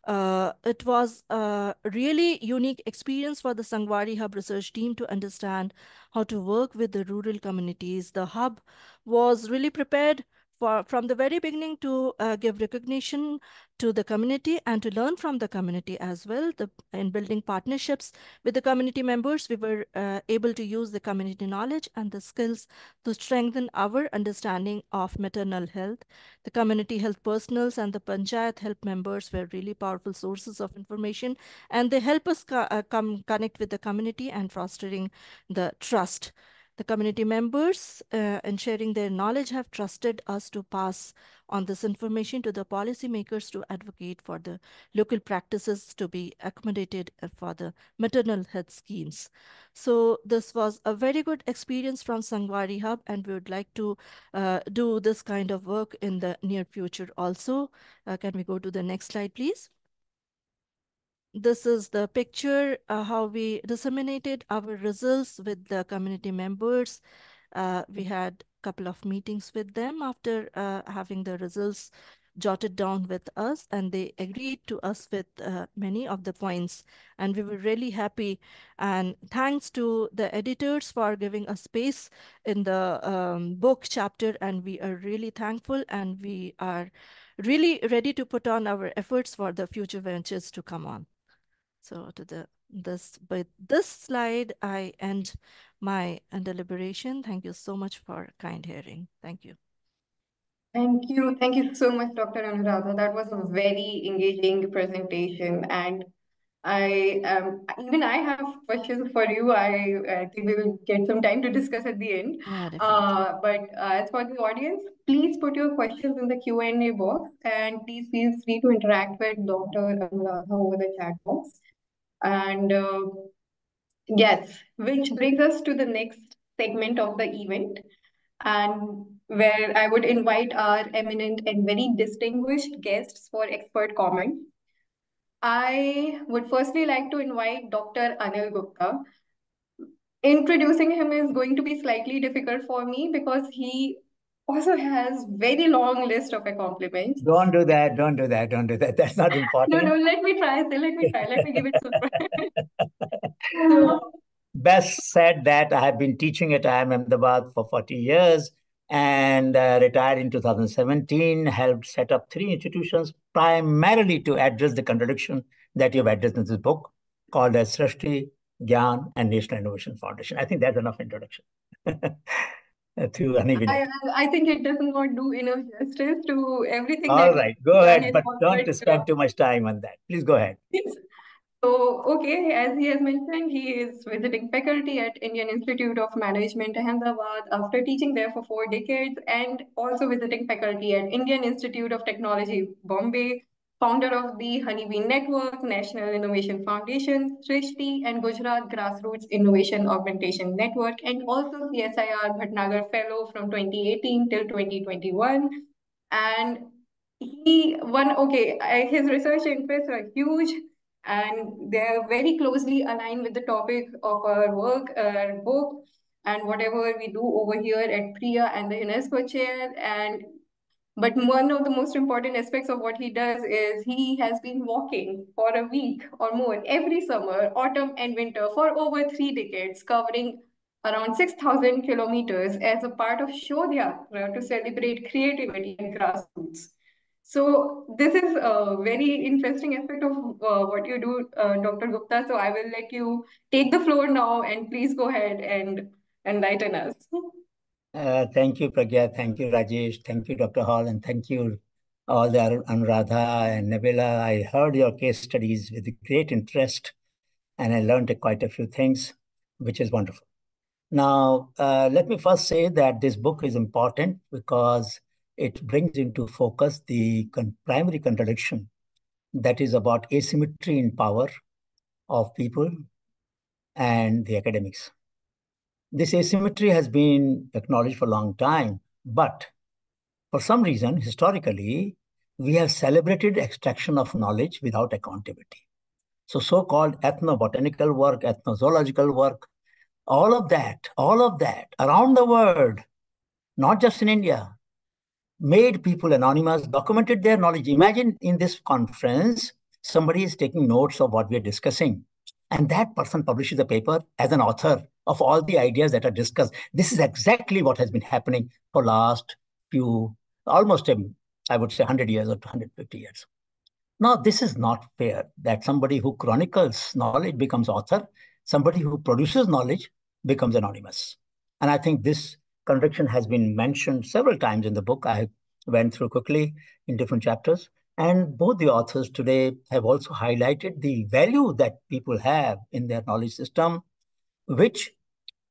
It was a really unique experience for the Sangawari Hub research team to understand how to work with the rural communities. The hub was really prepared from the very beginning to give recognition to the community and to learn from the community as well. In building partnerships with the community members, we were able to use the community knowledge and the skills to strengthen our understanding of maternal health. The community health personals and the panchayat health members were really powerful sources of information, and they help us connect with the community and fostering the trust. The community members, in sharing their knowledge, have trusted us to pass on this information to the policymakers to advocate for the local practices to be accommodated for the maternal health schemes. So this was a very good experience from Sangawari Hub, and we would like to do this kind of work in the near future also. Can we go to the next slide, please? This is the picture, how we disseminated our results with the community members. We had a couple of meetings with them after having the results jotted down with us, and they agreed to us with many of the points, and we were really happy. And thanks to the editors for giving us space in the book chapter, and we are really thankful, and we are really ready to put on our efforts for the future ventures to come on. So with this slide, I end my deliberation. Thank you so much for kind hearing. Thank you. Thank you. Thank you so much, Dr. Anuradha. That was a very engaging presentation. And even I have questions for you. I think we will get some time to discuss at the end. Yeah, definitely. But as for the audience, please put your questions in the Q&A box, and please feel free to interact with Dr. Anuradha over the chat box. And yes, which brings us to the next segment of the event, and where I would invite our eminent and very distinguished guests for expert comment. I would firstly like to invite Dr. Anil Gupta. Introducing him is going to be slightly difficult for me because he also has very long list of accomplishments. Don't do that. Don't do that. Don't do that. That's not important. No, let me try. Let me try. Let me give it some So, Best said that I have been teaching at IIM Ahmedabad for 40 years and retired in 2017, helped set up 3 institutions primarily to address the contradiction that you've addressed in this book called as Srishti, Gyan, and National Innovation Foundation. I think that's enough introduction. To Anivini. I think it does not do enough justice to everything All that right, go ahead, done but don't but, spend too much time on that. Please go ahead. So, okay, as he has mentioned, he is visiting faculty at Indian Institute of Management, Ahmedabad, after teaching there for 4 decades, and also visiting faculty at Indian Institute of Technology, Bombay, founder of the Honeybee Network, National Innovation Foundation, Srishti, and Gujarat Grassroots Innovation Augmentation Network, and also CSIR Bhatnagar Fellow from 2018 till 2021. And his research interests are huge, and they're very closely aligned with the topic of our work, our book, and whatever we do over here at PRIA and the UNESCO Chair. But one of the most important aspects of what he does is he has been walking for a week or more every summer, autumn and winter for over 3 decades, covering around 6,000 kilometers as a part of Shodh Yatra to celebrate creativity and grassroots. So this is a very interesting aspect of what you do, Dr. Gupta. So I will let you take the floor now and please go ahead and enlighten us. Thank you, Pragya. Thank you, Rajesh. Thank you, Dr. Hall. And thank you, all the Anuradha and Nabila. I heard your case studies with great interest, and I learned quite a few things, which is wonderful. Now, let me first say that this book is important because it brings into focus the primary contradiction that is about asymmetry in power of people and the academics. This asymmetry has been acknowledged for a long time, but for some reason, historically, we have celebrated extraction of knowledge without accountability. So so-called ethnobotanical work, ethnozoological work, all of that around the world, not just in India, made people anonymous, documented their knowledge. Imagine in this conference, somebody is taking notes of what we are discussing, and that person publishes a paper as an author of all the ideas that are discussed. This is exactly what has been happening for last few, almost, I would say 100 years or 250 years. Now, this is not fair that somebody who chronicles knowledge becomes author, somebody who produces knowledge becomes anonymous. And I think this contradiction has been mentioned several times in the book. I went through quickly in different chapters. And both the authors today have also highlighted the value that people have in their knowledge system, which,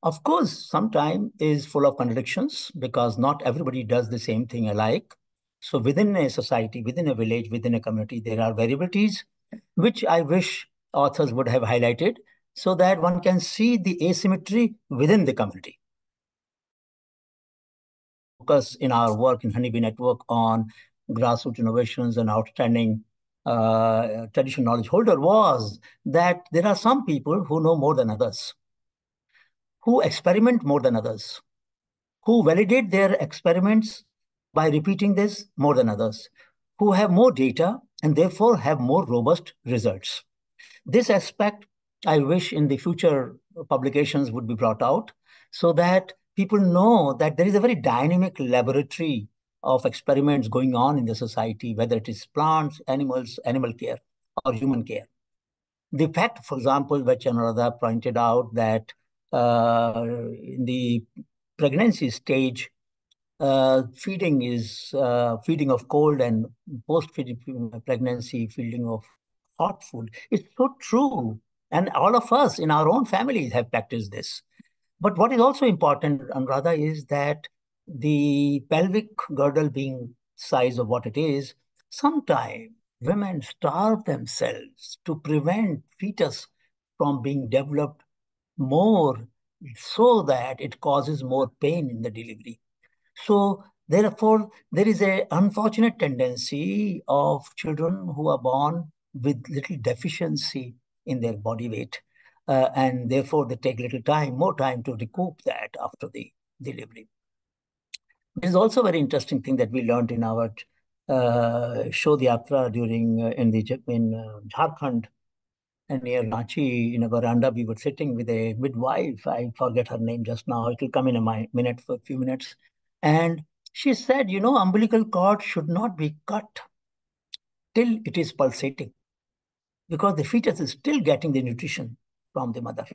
of course, sometimes is full of contradictions because not everybody does the same thing alike. So within a society, within a village, within a community, there are variabilities, which I wish authors would have highlighted so that one can see the asymmetry within the community. Focus in our work in Honeybee Network on grassroots innovations and outstanding traditional knowledge holder was that there are some people who know more than others, who experiment more than others, who validate their experiments by repeating this more than others, who have more data and therefore have more robust results. This aspect, I wish in the future publications would be brought out so that people know that there is a very dynamic laboratory of experiments going on in the society, whether it is plants, animals, animal care, or human care. The fact, for example, which Anuradha pointed out, that in the pregnancy stage, feeding of cold and post-feeding pregnancy feeding of hot food is so true. And all of us in our own families have practiced this. But what is also important, Anuradha, is that the pelvic girdle being size of what it is, sometimes women starve themselves to prevent fetus from being developed more so that it causes more pain in the delivery. So therefore, there is an unfortunate tendency of children who are born with little deficiency in their body weight. And therefore, they take little time, more time to recoup that after the delivery. There is also a very interesting thing that we learned in our Shodh Yatra during in Jharkhand, and near Ranchi, in a veranda, we were sitting with a midwife. I forget her name just now. It will come in a minute for a few minutes. And she said, umbilical cord should not be cut till it is pulsating because the fetus is still getting the nutrition from the mother.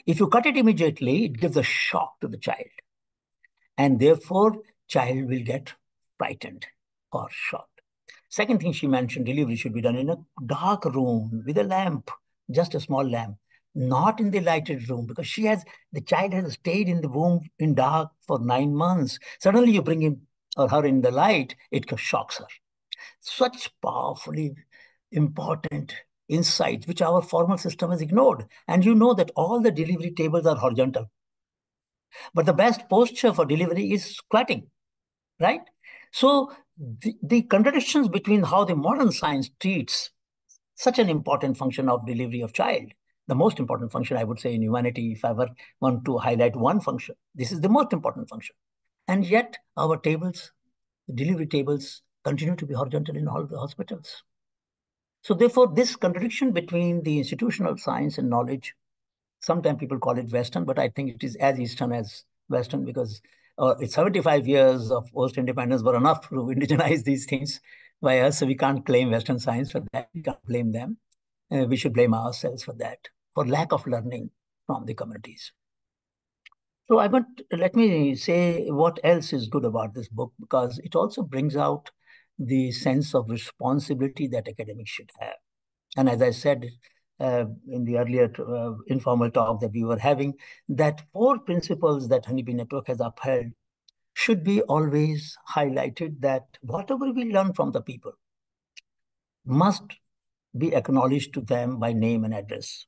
If you cut it immediately, it gives a shock to the child. And therefore, child will get frightened or shocked. Second thing she mentioned, delivery should be done in a dark room with a lamp, just a small lamp, not in the lighted room, because the child has stayed in the womb in dark for 9 months. Suddenly you bring him or her in the light, it shocks her. Such powerfully important insights, which our formal system has ignored. And you know that all the delivery tables are horizontal. But the best posture for delivery is squatting, right? So the contradictions between how the modern science treats such an important function of delivery of child, the most important function, I would say, in humanity, if I ever want to highlight one function, this is the most important function. And yet our tables, the delivery tables, continue to be horizontal in all the hospitals. So therefore, this contradiction between the institutional science and knowledge, sometimes people call it Western, but I think it is as Eastern as Western, because It's 75 years of post-independence were enough to indigenize these things by us. So we can't claim Western science for that. We can't blame them. We should blame ourselves for that, for lack of learning from the communities. So let me say what else is good about this book, because it also brings out the sense of responsibility that academics should have. And as I said in the earlier informal talk that we were having, that 4 principles that Honeybee Network has upheld should be always highlighted, that whatever we learn from the people must be acknowledged to them by name and address,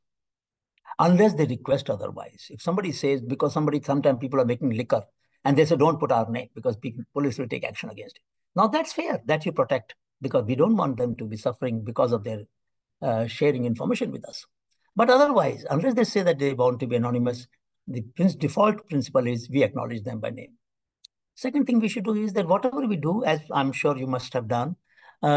unless they request otherwise. If somebody says, because sometimes people are making liquor and they say, don't put our name because police will take action against it. Now that's fair, that you protect, because we don't want them to be suffering because of their sharing information with us. But otherwise, unless they say that they want to be anonymous, the default principle is we acknowledge them by name. Second thing we should do is that whatever we do, as I'm sure you must have done,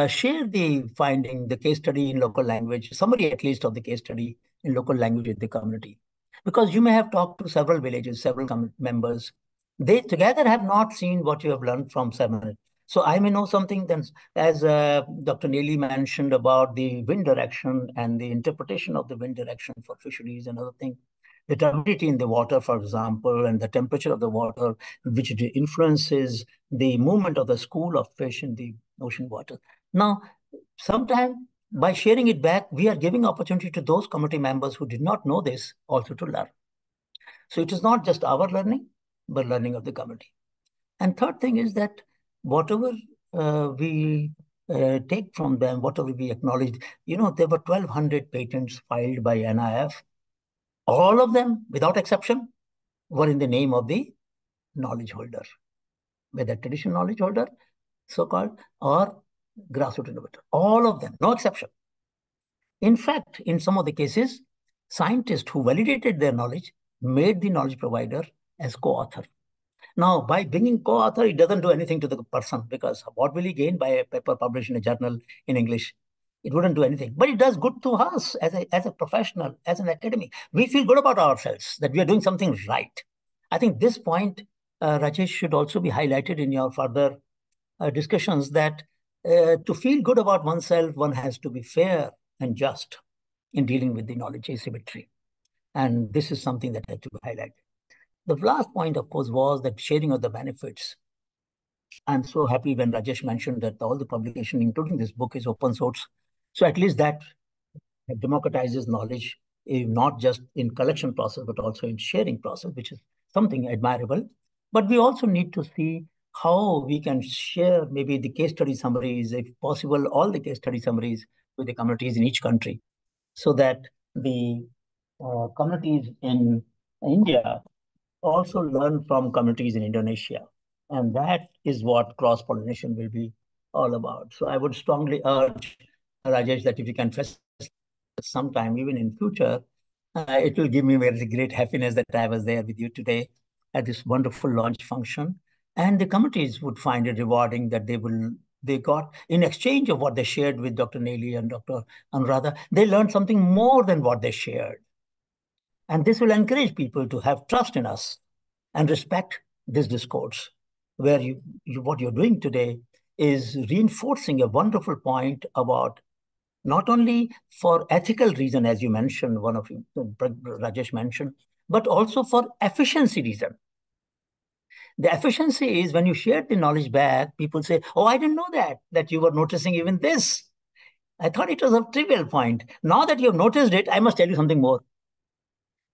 share the finding, the case study in local language, summary at least of the case study in local language with the community. Because you may have talked to several villages, several members. They together have not seen what you have learned from 7 minutes. So I may know something then, as Dr. Neely mentioned about the wind direction and the interpretation of the wind direction for fisheries and other things. The turbidity in the water, for example, and the temperature of the water, which influences the movement of the school of fish in the ocean water. Now, sometimes by sharing it back, we are giving opportunity to those committee members who did not know this also to learn. So it is not just our learning, but learning of the committee. And third thing is that whatever we take from them, whatever we acknowledge, there were 1,200 patents filed by NIF. All of them, without exception, were in the name of the knowledge holder, whether traditional knowledge holder, so-called, or grassroots innovator. All of them, no exception. In fact, in some of the cases, scientists who validated their knowledge made the knowledge provider as co-author. Now, by bringing co-author, it doesn't do anything to the person, because what will he gain by a paper published in a journal in English? It wouldn't do anything, but it does good to us as a professional, as an academic. We feel good about ourselves, that we are doing something right. I think this point, Rajesh, should also be highlighted in your further discussions, that to feel good about oneself, one has to be fair and just in dealing with the knowledge asymmetry. And this is something that had to be highlighted. The last point, of course, was that sharing of the benefits. I'm so happy when Rajesh mentioned that all the publication, including this book, is open source. So at least that democratizes knowledge, not just in collection process, but also in sharing process, which is something admirable. But we also need to see how we can share maybe the case study summaries, if possible, all the case study summaries with the communities in each country, so that the communities in India also learn from communities in Indonesia. And that is what cross-pollination will be all about. So I would strongly urge, Rajesh, that if you can facilitate sometime, even in future, it will give me very great happiness that I was there with you today at this wonderful launch function. And the committees would find it rewarding that they got, in exchange of what they shared with Dr. Neely and Dr. Anuradha, they learned something more than what they shared. And this will encourage people to have trust in us and respect this discourse, where what you're doing today is reinforcing a wonderful point about not only for ethical reason, as you mentioned, one of you, Rajesh mentioned, but also for efficiency reason. The efficiency is when you share the knowledge back, people say, oh, I didn't know that you were noticing even this. I thought it was a trivial point. Now that you have noticed it, I must tell you something more.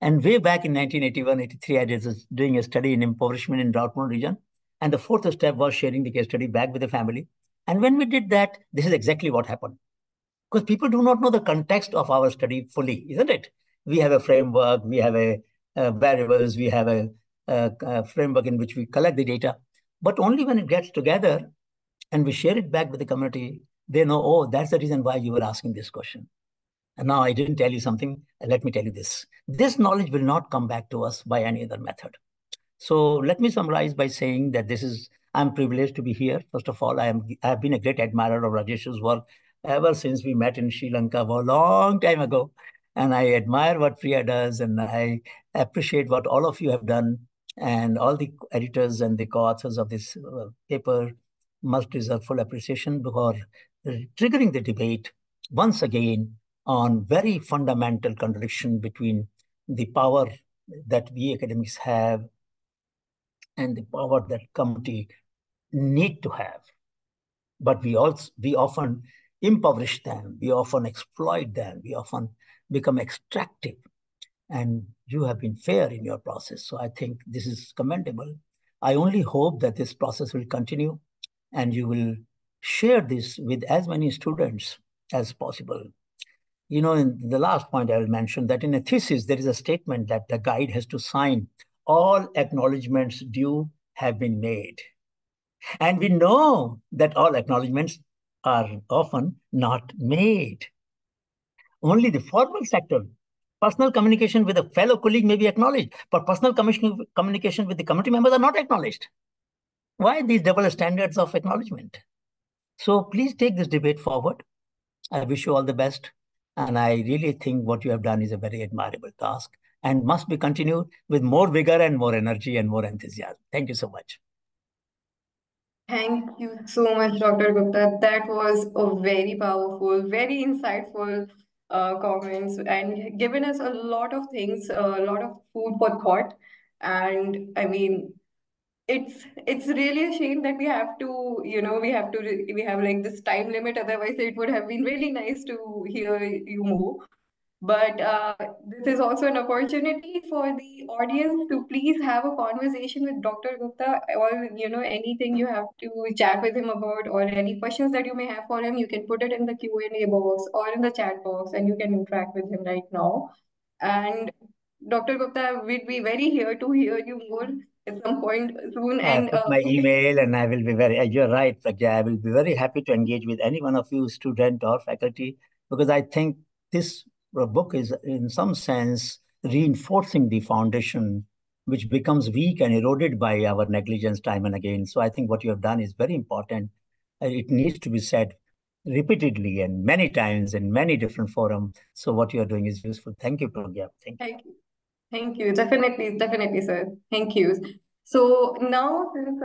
And way back in 1981-83, I was doing a study in impoverishment in drought-prone region. And the fourth step was sharing the case study back with the family. And when we did that, this is exactly what happened. Because people do not know the context of our study fully, isn't it? We have a framework, we have a variables, we have a framework in which we collect the data. But only when it gets together and we share it back with the community, they know, oh, that's the reason why you were asking this question. And now I didn't tell you something. Let me tell you this. This knowledge will not come back to us by any other method. So let me summarize by saying that I'm privileged to be here. First of all, I have been a great admirer of Rajesh's work ever since we met in Sri Lanka a long time ago. And I admire what Priya does, and I appreciate what all of you have done And all the editors and the co-authors of this paper must deserve full appreciation for triggering the debate once again on very fundamental contradiction between the power that we academics have and the power that community need to have. But we often impoverish them, we often exploit them, we often become extractive. And you have been fair in your process. So I think this is commendable. I only hope that this process will continue and you will share this with as many students as possible. You know, in the last point, I will mention that in a thesis, there is a statement that the guide has to sign all acknowledgements due have been made. And we know that all acknowledgements are often not made. Only the formal sector, personal communication with a fellow colleague may be acknowledged, but personal communication with the committee members are not acknowledged. Why these double standards of acknowledgement? So please take this debate forward. I wish you all the best. And I really think what you have done is a very admirable task and must be continued with more vigor and more energy and more enthusiasm. Thank you so much. Thank you so much, Dr. Gupta. That was a very powerful, very insightful comments and given us a lot of things, a lot of food for thought. And I mean, it's really a shame that we have to, we have like this time limit. Otherwise, it would have been really nice to hear you more. But this is also an opportunity for the audience to please have a conversation with Dr. Gupta, or anything you have to chat with him about, or any questions that you may have for him, you can put it in the Q&A box or in the chat box, and you can interact with him right now. And Dr. Gupta, we'd be very here to hear you more at some point soon. I And put my email and I will be you're right, Pragya, I will be very happy to engage with any one of you, student or faculty, because I think this book is in some sense reinforcing the foundation which becomes weak and eroded by our negligence time and again. So I think what you have done is very important. It needs to be said repeatedly and many times in many different forums. So what you are doing is useful. Thank you, Pragya. Thank you. Thank you. Thank you. Definitely, sir. Thank you. So now, since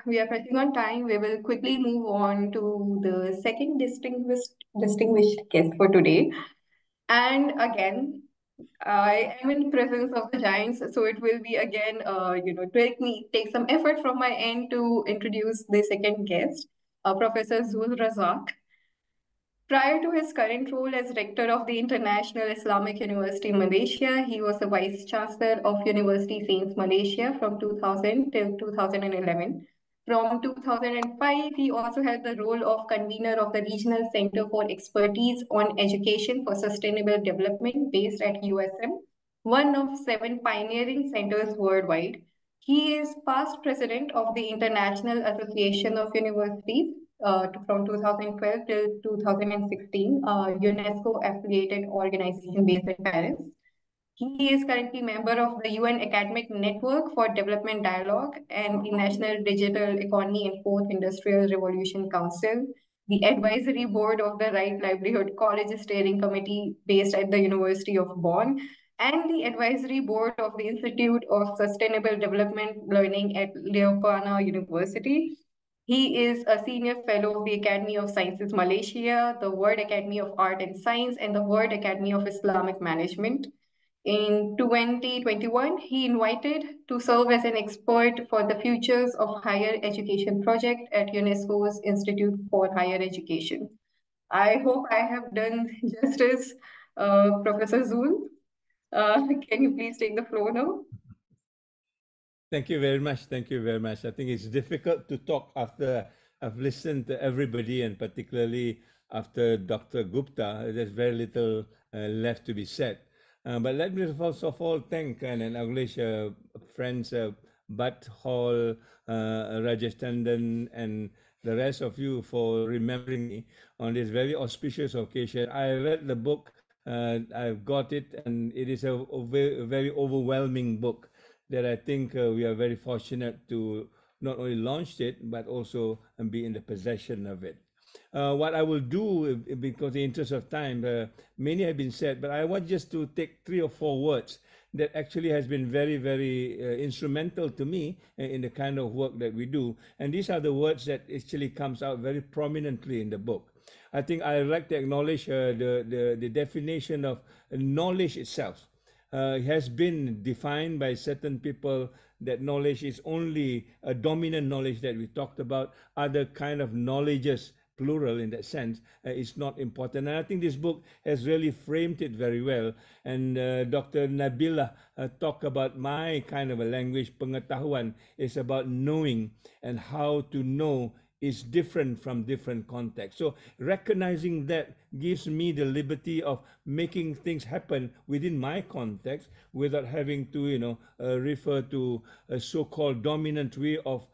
we are pressing on time, we will quickly move on to the second distinguished guest for today. And again, I am in presence of the giants, so it will be again, take some effort from my end to introduce the second guest, Professor Zul Razak. Prior to his current role as rector of the International Islamic University Malaysia, he was the vice chancellor of University Sains Malaysia from 2000 till 2011. From 2005, he also held the role of convener of the Regional Center for Expertise on Education for Sustainable Development based at USM, one of 7 pioneering centers worldwide. He is past president of the International Association of Universities from 2012 till 2016, UNESCO affiliated organization based in Paris. He is currently member of the UN Academic Network for Development Dialogue and the National Digital Economy and Fourth Industrial Revolution Council, the advisory board of the Right Livelihood College Steering Committee based at the University of Bonn, and the advisory board of the Institute of Sustainable Development Learning at Ljubljana University. He is a senior fellow of the Academy of Sciences Malaysia, the World Academy of Art and Science, and the World Academy of Islamic Management. In 2021, he invited to serve as an expert for the Futures of Higher Education project at UNESCO's Institute for Higher Education. I hope I have done justice, Professor Zul. Can you please take the floor now? Thank you very much. Thank you very much. I think it's difficult to talk after I've listened to everybody, and particularly after Dr. Gupta. There's very little left to be said. But let me first of all thank and acknowledge friends Bat Hall, Rajesh Tandon, and the rest of you for remembering me on this very auspicious occasion. I read the book, I've got it, and it is a very overwhelming book that I think we are very fortunate to not only launch it, but also be in the possession of it. What I will do, because in the interest of time, many have been said, but I want just to take 3 or 4 words that actually has been very, very instrumental to me in the kind of work that we do. And these are the words that actually comes out very prominently in the book. I think I like to acknowledge the definition of knowledge itself. Has been defined by certain people that knowledge is only a dominant knowledge that we talked about. Other kind of knowledges, plural in that sense, is not important. And I think this book has really framed it very well. And Dr. Nabila talked about my kind of a language. Pengetahuan is about knowing, and how to know is different from different contexts. So recognizing that gives me the liberty of making things happen within my context without having to, refer to a so-called dominant way of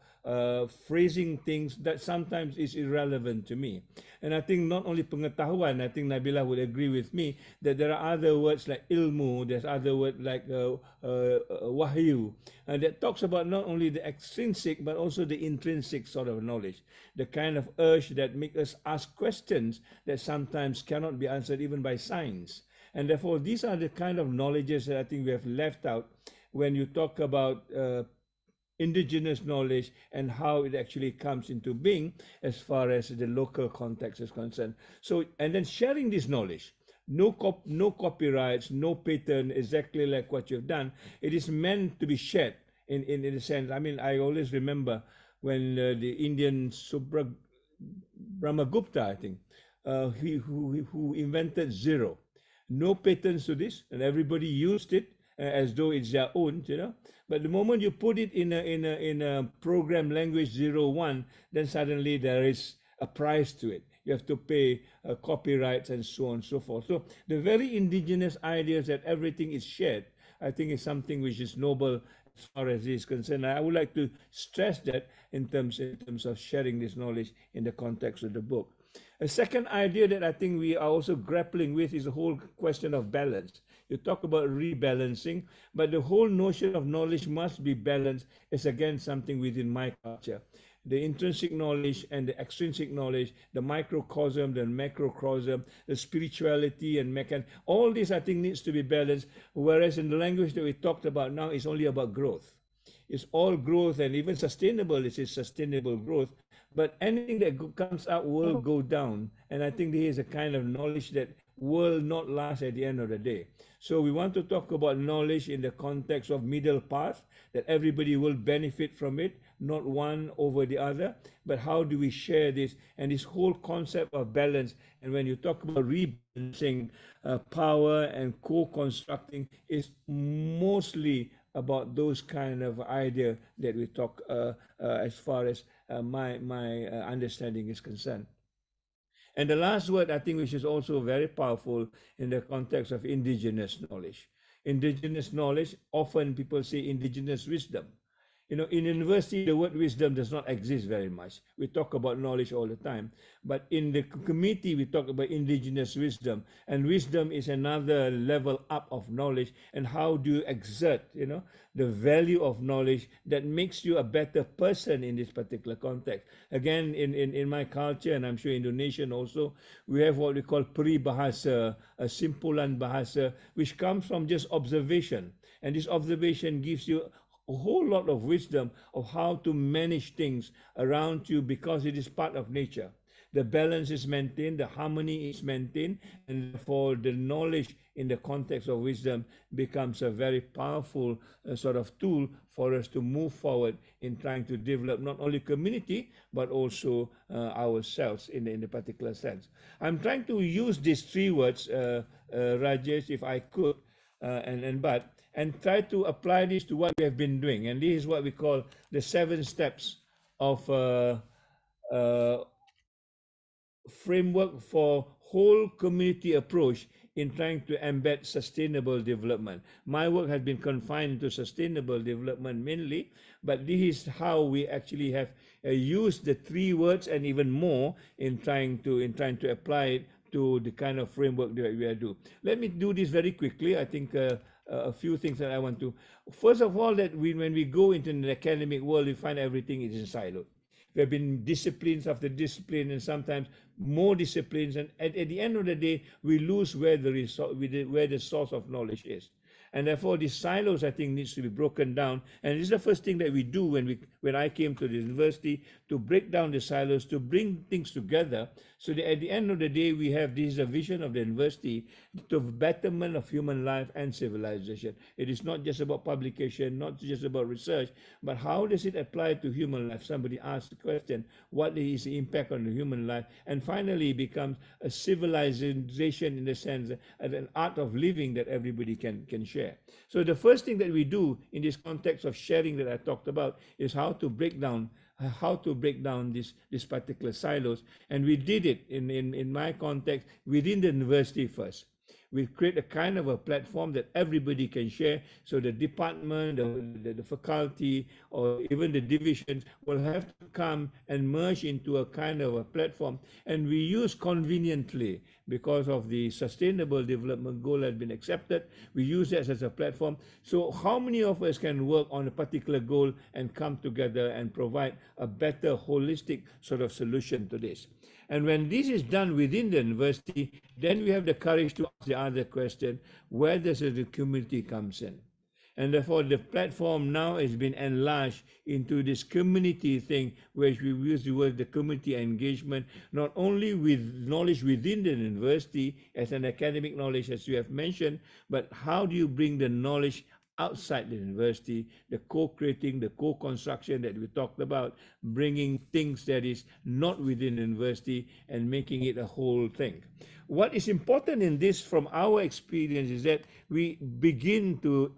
phrasing things that sometimes is irrelevant to me. And I think not only pengetahuan, I think Nabila would agree with me that there are other words like ilmu, there's other words like wahyu, that talks about not only the extrinsic but also the intrinsic sort of knowledge, the kind of urge that make us ask questions that sometimes cannot be answered even by science. And therefore, these are the kind of knowledges that I think we have left out when you talk about indigenous knowledge and how it actually comes into being as far as the local context is concerned. So, and then sharing this knowledge, no copyrights, no patent, exactly like what you've done. It is meant to be shared in a sense. I mean, I always remember when the Indian Brahmagupta, I think, who invented zero. No patents to this, and everybody used it as though it's their own, But the moment you put it in a program language 01, then suddenly there is a price to it. You have to pay copyrights and so on and so forth. So the very indigenous ideas that everything is shared, I think is something which is noble as far as this is concerned. I would like to stress that in terms of sharing this knowledge in the context of the book. A second idea that I think we are also grappling with is the whole question of balance. You talk about rebalancing, but the whole notion of knowledge must be balanced is again something within my culture. The intrinsic knowledge and the extrinsic knowledge, the microcosm, the macrocosm, the spirituality and all this I think needs to be balanced, whereas in the language that we talked about now is only about growth. It's all growth, and even sustainable is sustainable growth. But anything that comes out will go down. And I think there is a kind of knowledge that will not last at the end of the day. So we want to talk about knowledge in the context of middle path, that everybody will benefit from it, not one over the other, but how do we share this and this whole concept of balance. And when you talk about rebalancing power and co-constructing, is mostly about those kind of idea that we talk as far as my understanding is concerned. And the last word, I think, which is also very powerful in the context of indigenous knowledge. Indigenous knowledge, often people say indigenous wisdom. In university, the word wisdom does not exist very much. We talk about knowledge all the time. But in the community, we talk about indigenous wisdom. And wisdom is another level up of knowledge. And how do you exert, the value of knowledge that makes you a better person in this particular context? Again, in my culture, and I'm sure Indonesian also, we have what we call peribahasa, a simpulan bahasa, which comes from just observation. And this observation gives you a whole lot of wisdom of how to manage things around you, because it is part of nature. The balance is maintained, the harmony is maintained, and therefore the knowledge in the context of wisdom becomes a very powerful sort of tool for us to move forward in trying to develop not only community, but also ourselves in the particular sense. I'm trying to use these 3 words, Rajesh, if I could, and try to apply this to what we have been doing. And this is what we call the 7 steps of framework for whole community approach in trying to embed sustainable development. My work has been confined to sustainable development mainly, but this is how we actually have used the 3 words and even more in trying to apply it to the kind of framework that we are doing. Let me do this very quickly. I think a few things that I want to. First of all, that when we go into the academic world, we find everything is in silo. There have been disciplines after discipline, and sometimes more disciplines. And at the end of the day, we lose where the source of knowledge is. And therefore, these silos, I think, needs to be broken down. And this is the first thing that we do when I came to the university, to break down the silos, to bring things together, so that at the end of the day, we have this a vision of the university to betterment of human life and civilization. It is not just about publication, not just about research, but how does it apply to human life? Somebody asked the question, what is the impact on the human life? And finally, it becomes a civilization in the sense, an art of living that everybody can share. So the first thing that we do in this context of sharing that I talked about is how to break down these particular silos. And we did it in my context within the university first. We create a kind of a platform that everybody can share. So the department, the faculty, or even the divisions will have to come and merge into a kind of a platform. And we use conveniently, because of the Sustainable Development Goal has been accepted, we use that as a platform. So how many of us can work on a particular goal and come together and provide a better holistic sort of solution to this? And when this is done within the university, then we have the courage to ask the other question, where does the community comes in? And therefore, the platform now has been enlarged into this community thing, where we use the word the community engagement, not only with knowledge within the university as an academic knowledge, as you have mentioned, but how do you bring the knowledge outside the university, the co-creating, the co-construction that we talked about, bringing things that is not within the university and making it a whole thing. What is important in this from our experience is that we begin to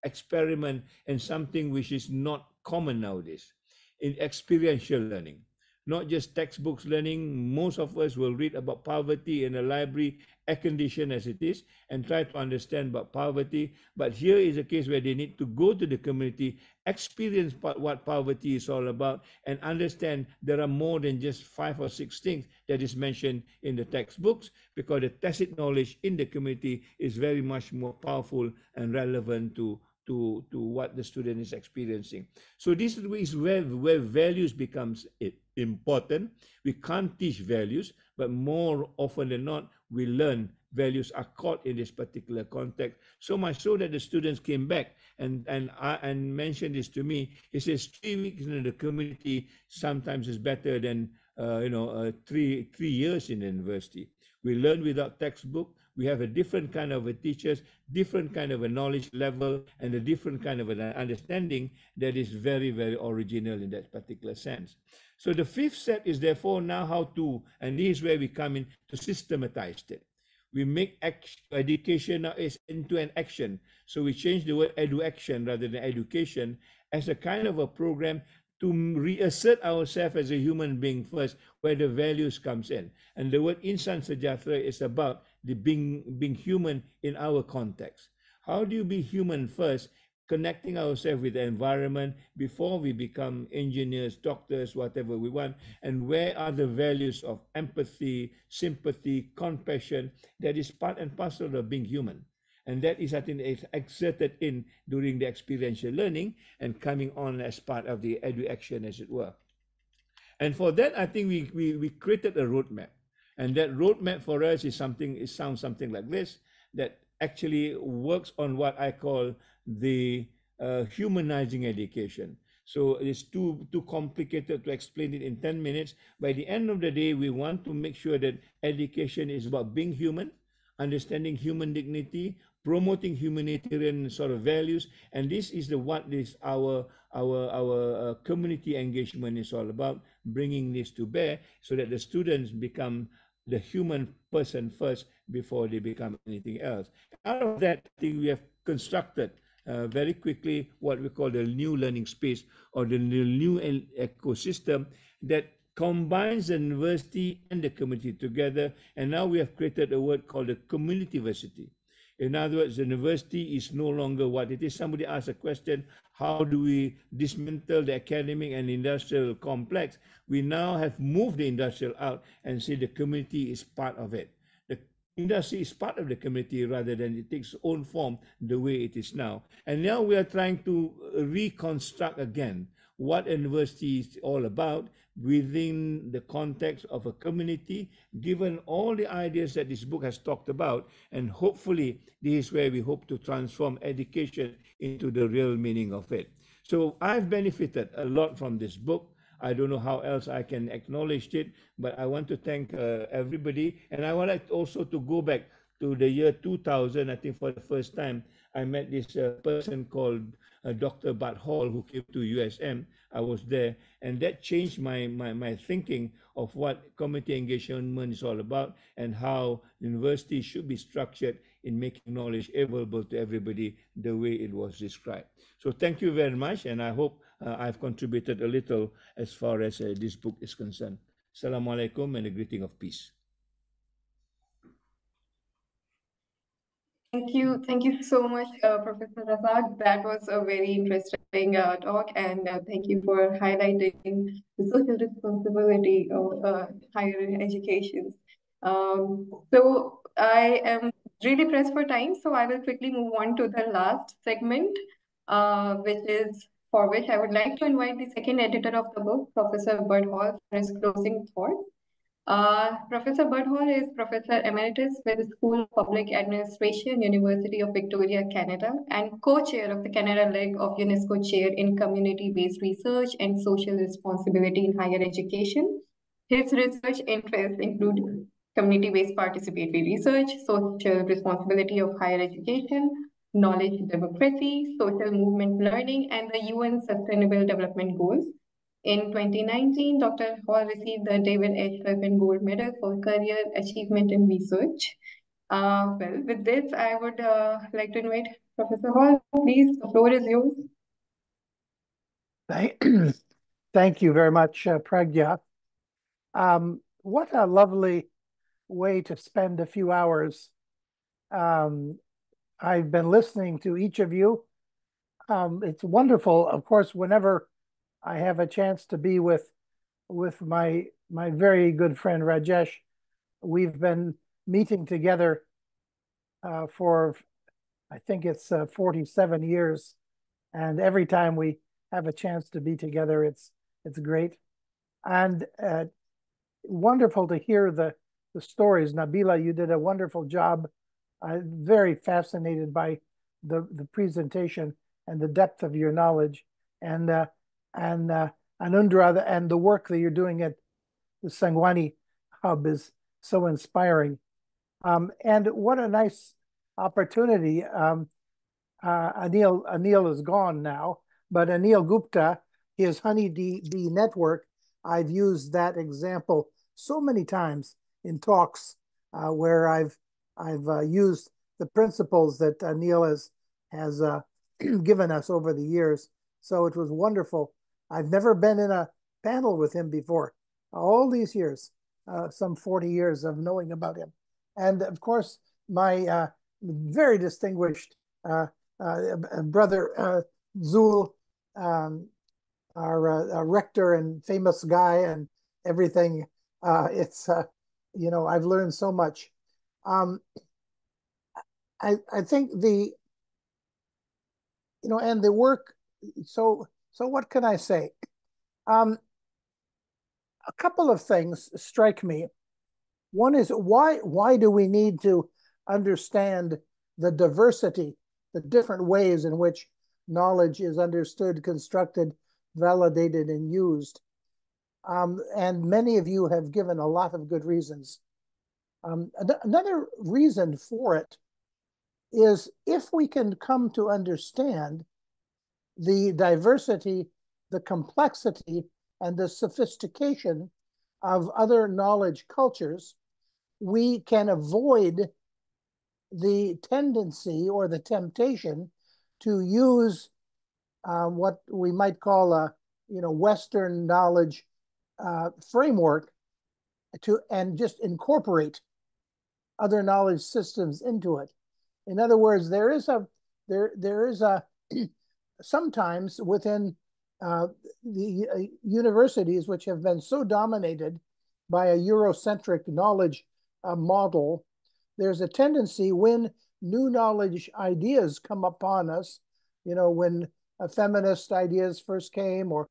experiment in something which is not common nowadays, in experiential learning. Not just textbooks learning. Most of us will read about poverty in a library, air conditioned as it is, and try to understand about poverty. But here is a case where they need to go to the community, experience what poverty is all about, and understand there are more than just 5 or 6 things that is mentioned in the textbooks, because the tacit knowledge in the community is very much more powerful and relevant to what the student is experiencing. So this is where values becomes important. We can't teach values, but more often than not, we learn values are caught in this particular context. So much so that the students came back and mentioned this to me. He says 3 weeks in the community sometimes is better than 3 years in the university. We learn without textbook. We have a different kind of a teachers, different kind of a knowledge level, and a different kind of an understanding that is very, very original in that particular sense. So the fifth step is therefore now how to, and this is where we come in, to systematize it. We make education now is end-to-end action. So we change the word edu-action rather than education as a kind of a program to reassert ourselves as a human being first, where the values comes in. And the word insan sejahtera is about the being human in our context. How do you be human first, connecting ourselves with the environment before we become engineers, doctors, whatever we want? And where are the values of empathy, sympathy, compassion that is part and parcel of being human? And that is, I think, exerted in during the experiential learning and coming on as part of the edu-action, as it were. And for that, I think we created a roadmap. And that roadmap for us is sounds something like this, that actually works on what I call the humanizing education. So it's too complicated to explain it in 10 minutes. By the end of the day, we want to make sure that education is about being human, understanding human dignity, promoting humanitarian sort of values, and this is what our community engagement is all about, bringing this to bear so that the students become the human person first before they become anything else. Out of that, I think we have constructed very quickly what we call the new learning space, or the new ecosystem that combines the university and the community together. And now we have created a word called the communityversity. In other words, the university is no longer what it is. Somebody asked a question, how do we dismantle the academic and industrial complex? We now have moved the industrial out and say the community is part of it. The industry is part of the community rather than it takes its own form the way it is now. And now we are trying to reconstruct again what university is all about within the context of a community, given all the ideas that this book has talked about. And hopefully, this is where we hope to transform education into the real meaning of it. So I've benefited a lot from this book. I don't know how else I can acknowledge it, but I want to thank everybody. And I would like also to go back to the year 2000. I think for the first time, I met this person called Dr. Bart Hall, who came to USM. I was there, and that changed my thinking of what community engagement is all about and how universities should be structured in making knowledge available to everybody the way it was described. So thank you very much, and I hope I've contributed a little as far as this book is concerned. Assalamu alaikum and a greeting of peace. Thank you so much, Professor Razak. That was a very interesting talk, and thank you for highlighting the social responsibility of higher education. So I am really pressed for time, so I will quickly move on to the last segment, which I would like to invite the second editor of the book, Professor Bud Hall, for his closing thoughts. Professor Bud Hall is Professor Emeritus with the School of Public Administration, University of Victoria, Canada, and co-chair of the Canada leg of UNESCO Chair in Community-Based Research and Social Responsibility in Higher Education. His research interests include community-based participatory research, social responsibility of higher education, knowledge democracy, social movement learning, and the UN Sustainable Development Goals. In 2019, Dr. Hall received the David H. Turpin Gold Medal for Career Achievement in Research. Well, with this, I would like to invite Professor Hall. Please, the floor is yours. Thank you very much, Pragya. What a lovely way to spend a few hours. I've been listening to each of you. It's wonderful, of course, whenever I have a chance to be with my very good friend Rajesh. We've been meeting together for, I think it's 47 years, and every time we have a chance to be together, it's great, and wonderful to hear the stories. Nabila, you did a wonderful job. I'm very fascinated by the presentation and the depth of your knowledge, and Anundra, and the work that you're doing at the Sangawari Hub is so inspiring. And what a nice opportunity. Anil is gone now, but Anil Gupta, his Honeybee network, I've used that example so many times in talks where I've used the principles that Anil has given us over the years. So it was wonderful. I've never been in a panel with him before, all these years, some 40 years of knowing about him. And of course, my very distinguished brother, Zul, our rector and famous guy and everything. I've learned so much. I think and the work, so what can I say? A couple of things strike me. One is why do we need to understand the diversity, the different ways in which knowledge is understood, constructed, validated, and used? And many of you have given a lot of good reasons. Another reason for it is if we can come to understand the diversity, the complexity, and the sophistication of other knowledge cultures, we can avoid the tendency or the temptation to use what we might call a Western knowledge framework and just incorporate other knowledge systems into it. In other words, there is a sometimes within the universities which have been so dominated by a Eurocentric knowledge model, there's a tendency when new knowledge ideas come upon us, when feminist ideas first came, or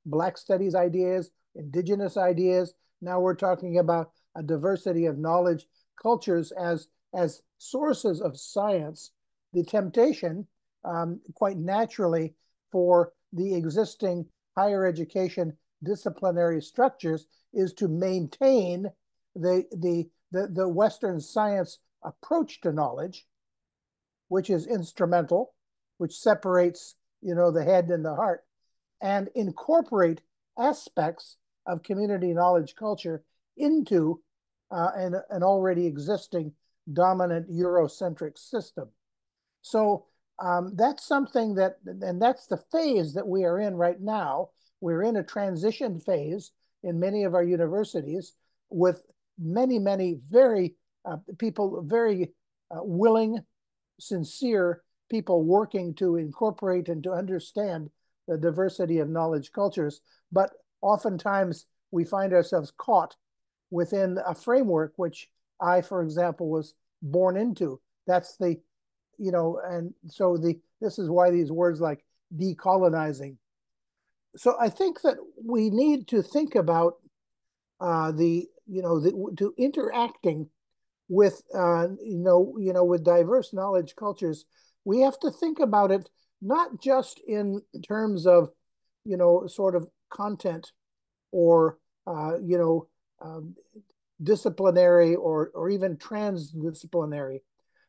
Black studies ideas, indigenous ideas. Now we're talking about a diversity of knowledge cultures as sources of science. The temptation, quite naturally, for the existing higher education disciplinary structures is to maintain the Western science approach to knowledge, which is instrumental, which separates, the head and the heart, and incorporate aspects of community knowledge culture into an already existing dominant Eurocentric system. So that's something and that's the phase that we are in right now. We're in a transition phase in many of our universities with many, many very people, very willing, sincere people working to incorporate and to understand the diversity of knowledge cultures. But oftentimes we find ourselves caught within a framework which I, for example, was born into. That's the, and so this is why these words like decolonizing. So I think that we need to think about to interacting with with diverse knowledge cultures. We have to think about it not just in terms of sort of content or disciplinary or even transdisciplinary,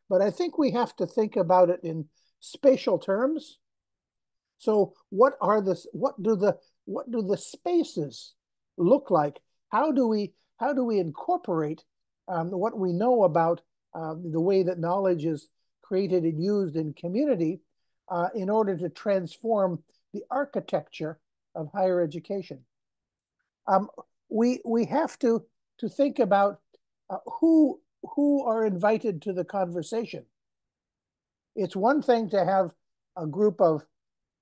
but I think we have to think about it in spatial terms. So what do the spaces look like? How do we incorporate what we know about the way that knowledge is created and used in community in order to transform the architecture of higher education? We have to think about who are invited to the conversation. It's one thing to have a group of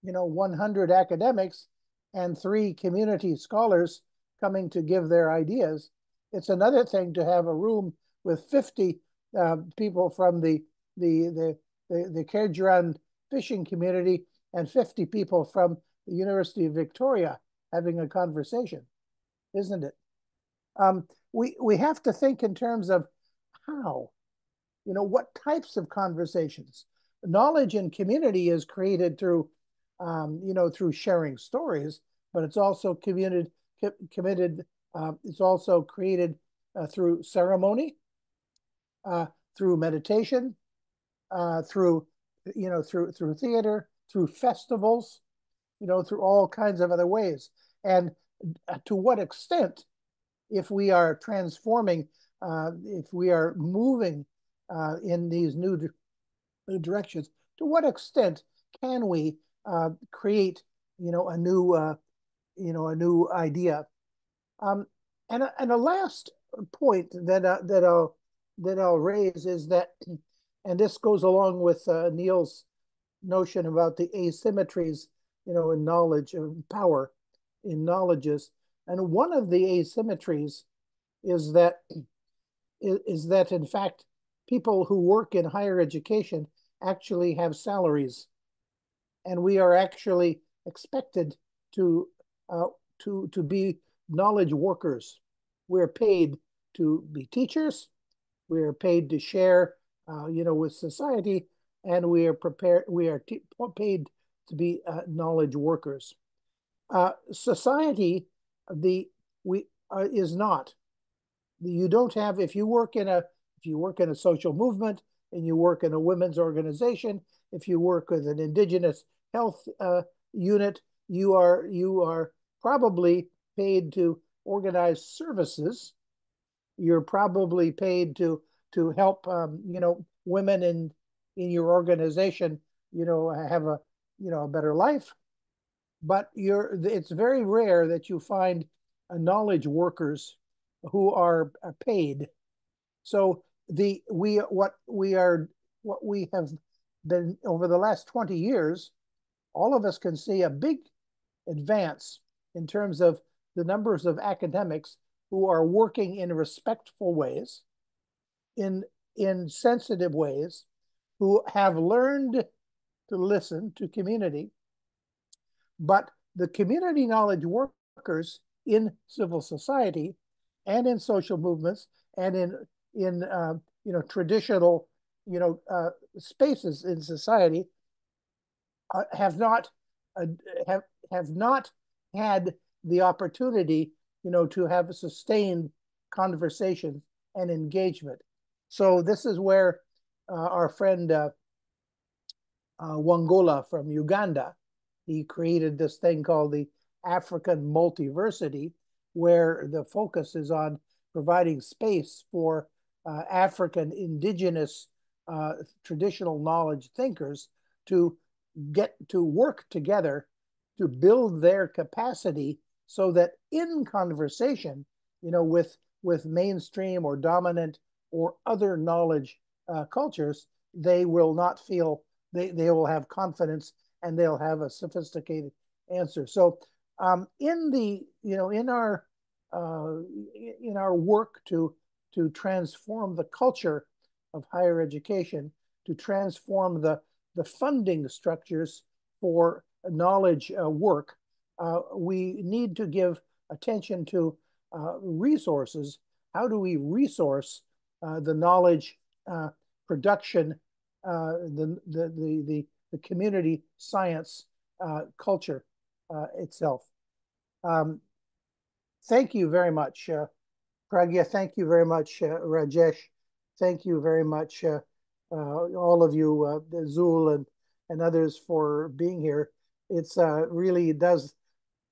100 academics and 3 community scholars coming to give their ideas. It's another thing to have a room with 50 people from the Kerjuran fishing community and 50 people from the University of Victoria having a conversation, isn't it? We have to think in terms of how, what types of conversations. Knowledge in community is created through, through sharing stories, but it's also it's also created through ceremony, through meditation, through theater, through festivals, through all kinds of other ways. And to what extent, if we are transforming, if we are moving in these new directions, to what extent can we create, a new idea? And a last point that I'll raise is that, and this goes along with Neil's notion about the asymmetries, in knowledge and power in knowledges. And one of the asymmetries is that in fact, people who work in higher education actually have salaries, and we are actually expected to be knowledge workers. We're paid to be teachers. We're paid to share, with society, and we are paid to be knowledge workers. Society, is not. You don't have, if you work in a social movement and you work in a women's organization, if you work with an indigenous health unit, you are probably paid to organize services. You're probably paid to help women in your organization have a better life. But it's very rare that you find knowledge workers who are paid. So what we have been over the last 20 years, all of us can see a big advance in terms of the numbers of academics who are working in respectful ways, in sensitive ways, who have learned to listen to community, but the community knowledge workers in civil society and in social movements and in traditional spaces in society have not had the opportunity to have a sustained conversation and engagement. So this is where our friend Wangola from Uganda, he created this thing called the African Multiversity, where the focus is on providing space for African indigenous traditional knowledge thinkers to get to work together to build their capacity so that in conversation, with mainstream or dominant or other knowledge cultures, they will not feel they will have confidence and they'll have a sophisticated answer. So in our work to transform the culture of higher education, to transform the funding structures for knowledge work, we need to give attention to resources. How do we resource the knowledge production, the community science culture itself? Thank you very much, Pragya. Thank you very much, Rajesh. Thank you very much, all of you, Zul and others, for being here. It's really does,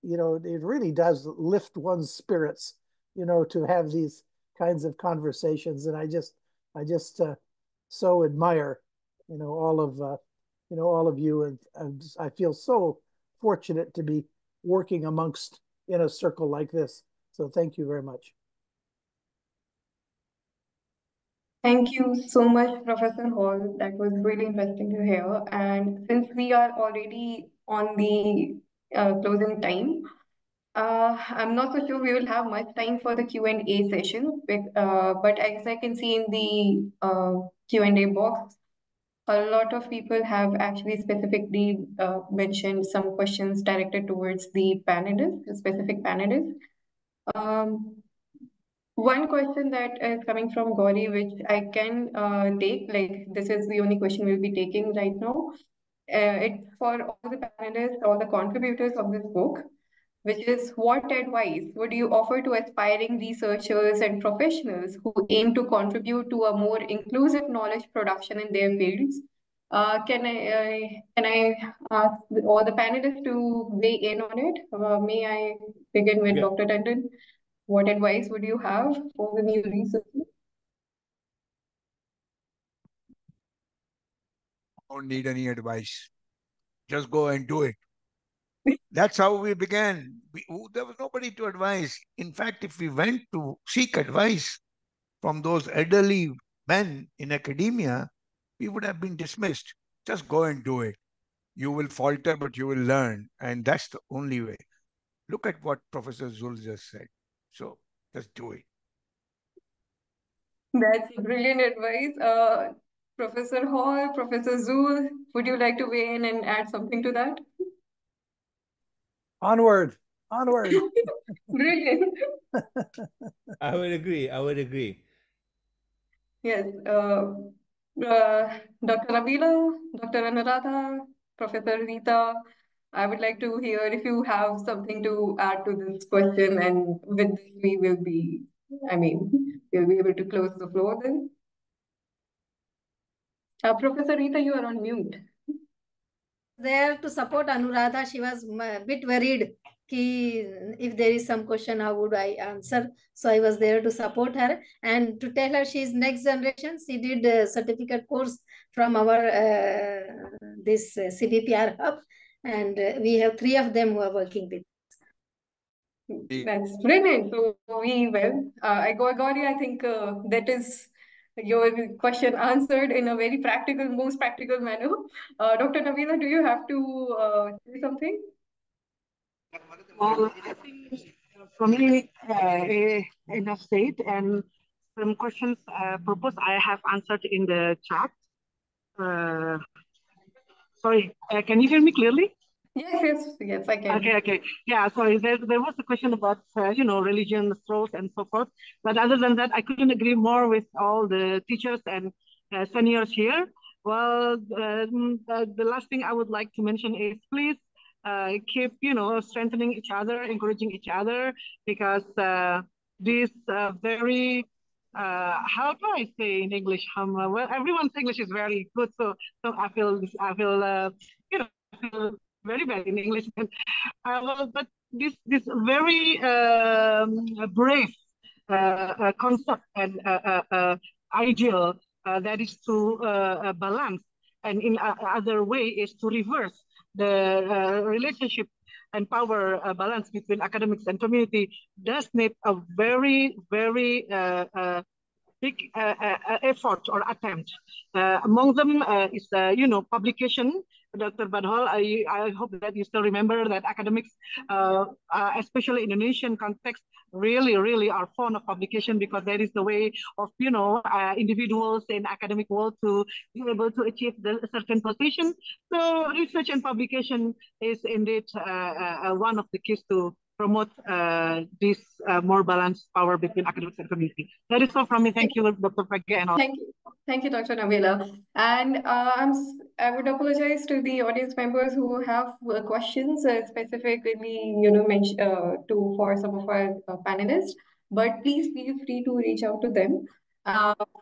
it really does lift one's spirits, to have these kinds of conversations. And I just so admire, all of you, and I feel so fortunate to be working amongst in a circle like this. So thank you very much. Thank you so much, Professor Hall. That was really interesting to hear. And since we are already on the closing time, I'm not so sure we will have much time for the Q&A session, but as I can see in the Q&A box, a lot of people have actually specifically mentioned some questions directed towards the panelists, the specific panelists. One question that is coming from Gauri, which I can take, like this is the only question we'll be taking right now. It's for all the panelists, all the contributors of this book, which is what advice would you offer to aspiring researchers and professionals who aim to contribute to a more inclusive knowledge production in their fields? Can I ask all the panelists to weigh in on it? May I begin with Dr. Tandon? What advice would you have for the new researchers? Don't need any advice. Just go and do it. That's how we began. There was nobody to advise. In fact, if we went to seek advice from those elderly men in academia, we would have been dismissed. Just go and do it. You will falter, but you will learn. And that's the only way. Look at what Professor Zul just said. So just do it. That's brilliant advice. Professor Hall, Professor Zul, would you like to weigh in and add something to that? Onward, onward. Brilliant. I would agree. I would agree. Yes. Dr. Nabila, Dr. Anuradha, Professor Rita, I would like to hear if you have something to add to this question, and with this we will be, we'll be able to close the floor then. Professor Rita, you are on mute. There to support Anuradha, she was a bit worried if there is some question, how would I answer? So I was there to support her and to tell her she is next generation. She did a certificate course from our this CBPR hub, and we have 3 of them who are working with. That's brilliant. So Gauri, I think that is your question answered in a very practical, most practical manner. Dr. Nabila, do you have to say something? Well, I think for me, enough said, and some questions proposed I have answered in the chat. Sorry, can you hear me clearly? Yes, I can. Okay. Yeah, sorry. There was a question about, religion, roles, and so forth. But other than that, I couldn't agree more with all the teachers and seniors here. Well, the last thing I would like to mention is please keep, strengthening each other, encouraging each other, because this very how do I say in English? Well, everyone's English is very good, so I feel very bad in English. Well, but this very brave concept and ideal that is to balance, and in other way is to reverse the relationship and power balance between academics and community does need a very big effort or attempt. Among them is, publication. Dr. Badhol, I hope that you still remember that academics, especially in Indonesian context, really are fond of publication because that is the way of, individuals in academic world to be able to achieve the certain position. So research and publication is indeed one of the keys to promote this more balanced power between academics and community. That is all from me. Thank you, Dr. Pragya, and all. Thank you, Dr. Nabila. And I would apologize to the audience members who have questions specifically, for some of our panelists. But please feel free to reach out to them.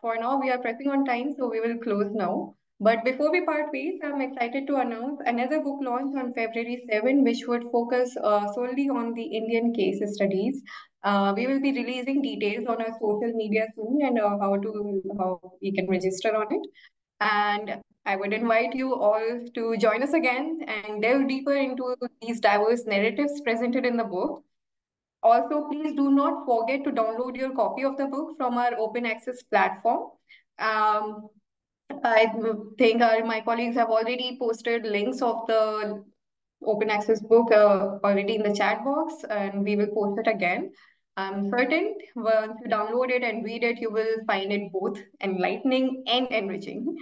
For now, we are pressing on time, so we will close now. But before we part ways, I'm excited to announce another book launch on February 7, which would focus solely on the Indian case studies. We will be releasing details on our social media soon and how we can register on it. And I would invite you all to join us again and delve deeper into these diverse narratives presented in the book. Also, please do not forget to download your copy of the book from our open access platform. I think my colleagues have already posted links of the open access book already in the chat box, and we will post it again. I'm certain once you download it and read it, you will find it both enlightening and enriching.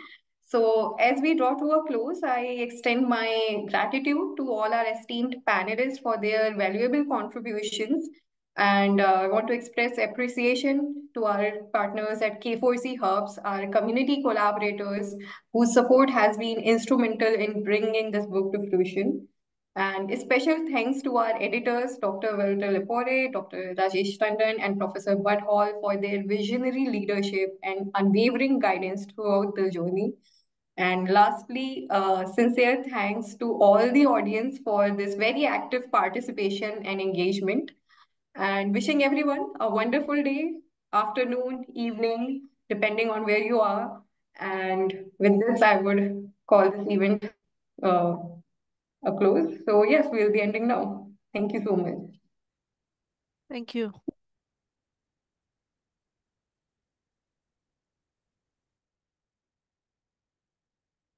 So as we draw to a close, I extend my gratitude to all our esteemed panelists for their valuable contributions. And I want to express appreciation to our partners at K4C Hubs, our community collaborators whose support has been instrumental in bringing this book to fruition. And a special thanks to our editors, Dr. Walter Lepore, Dr. Rajesh Tandon, and Professor Bud Hall for their visionary leadership and unwavering guidance throughout the journey. And lastly, sincere thanks to all the audience for this very active participation and engagement. And wishing everyone a wonderful day, afternoon, evening, depending on where you are. And with this, I would call this event a close. So yes, we'll be ending now. Thank you so much. Thank you.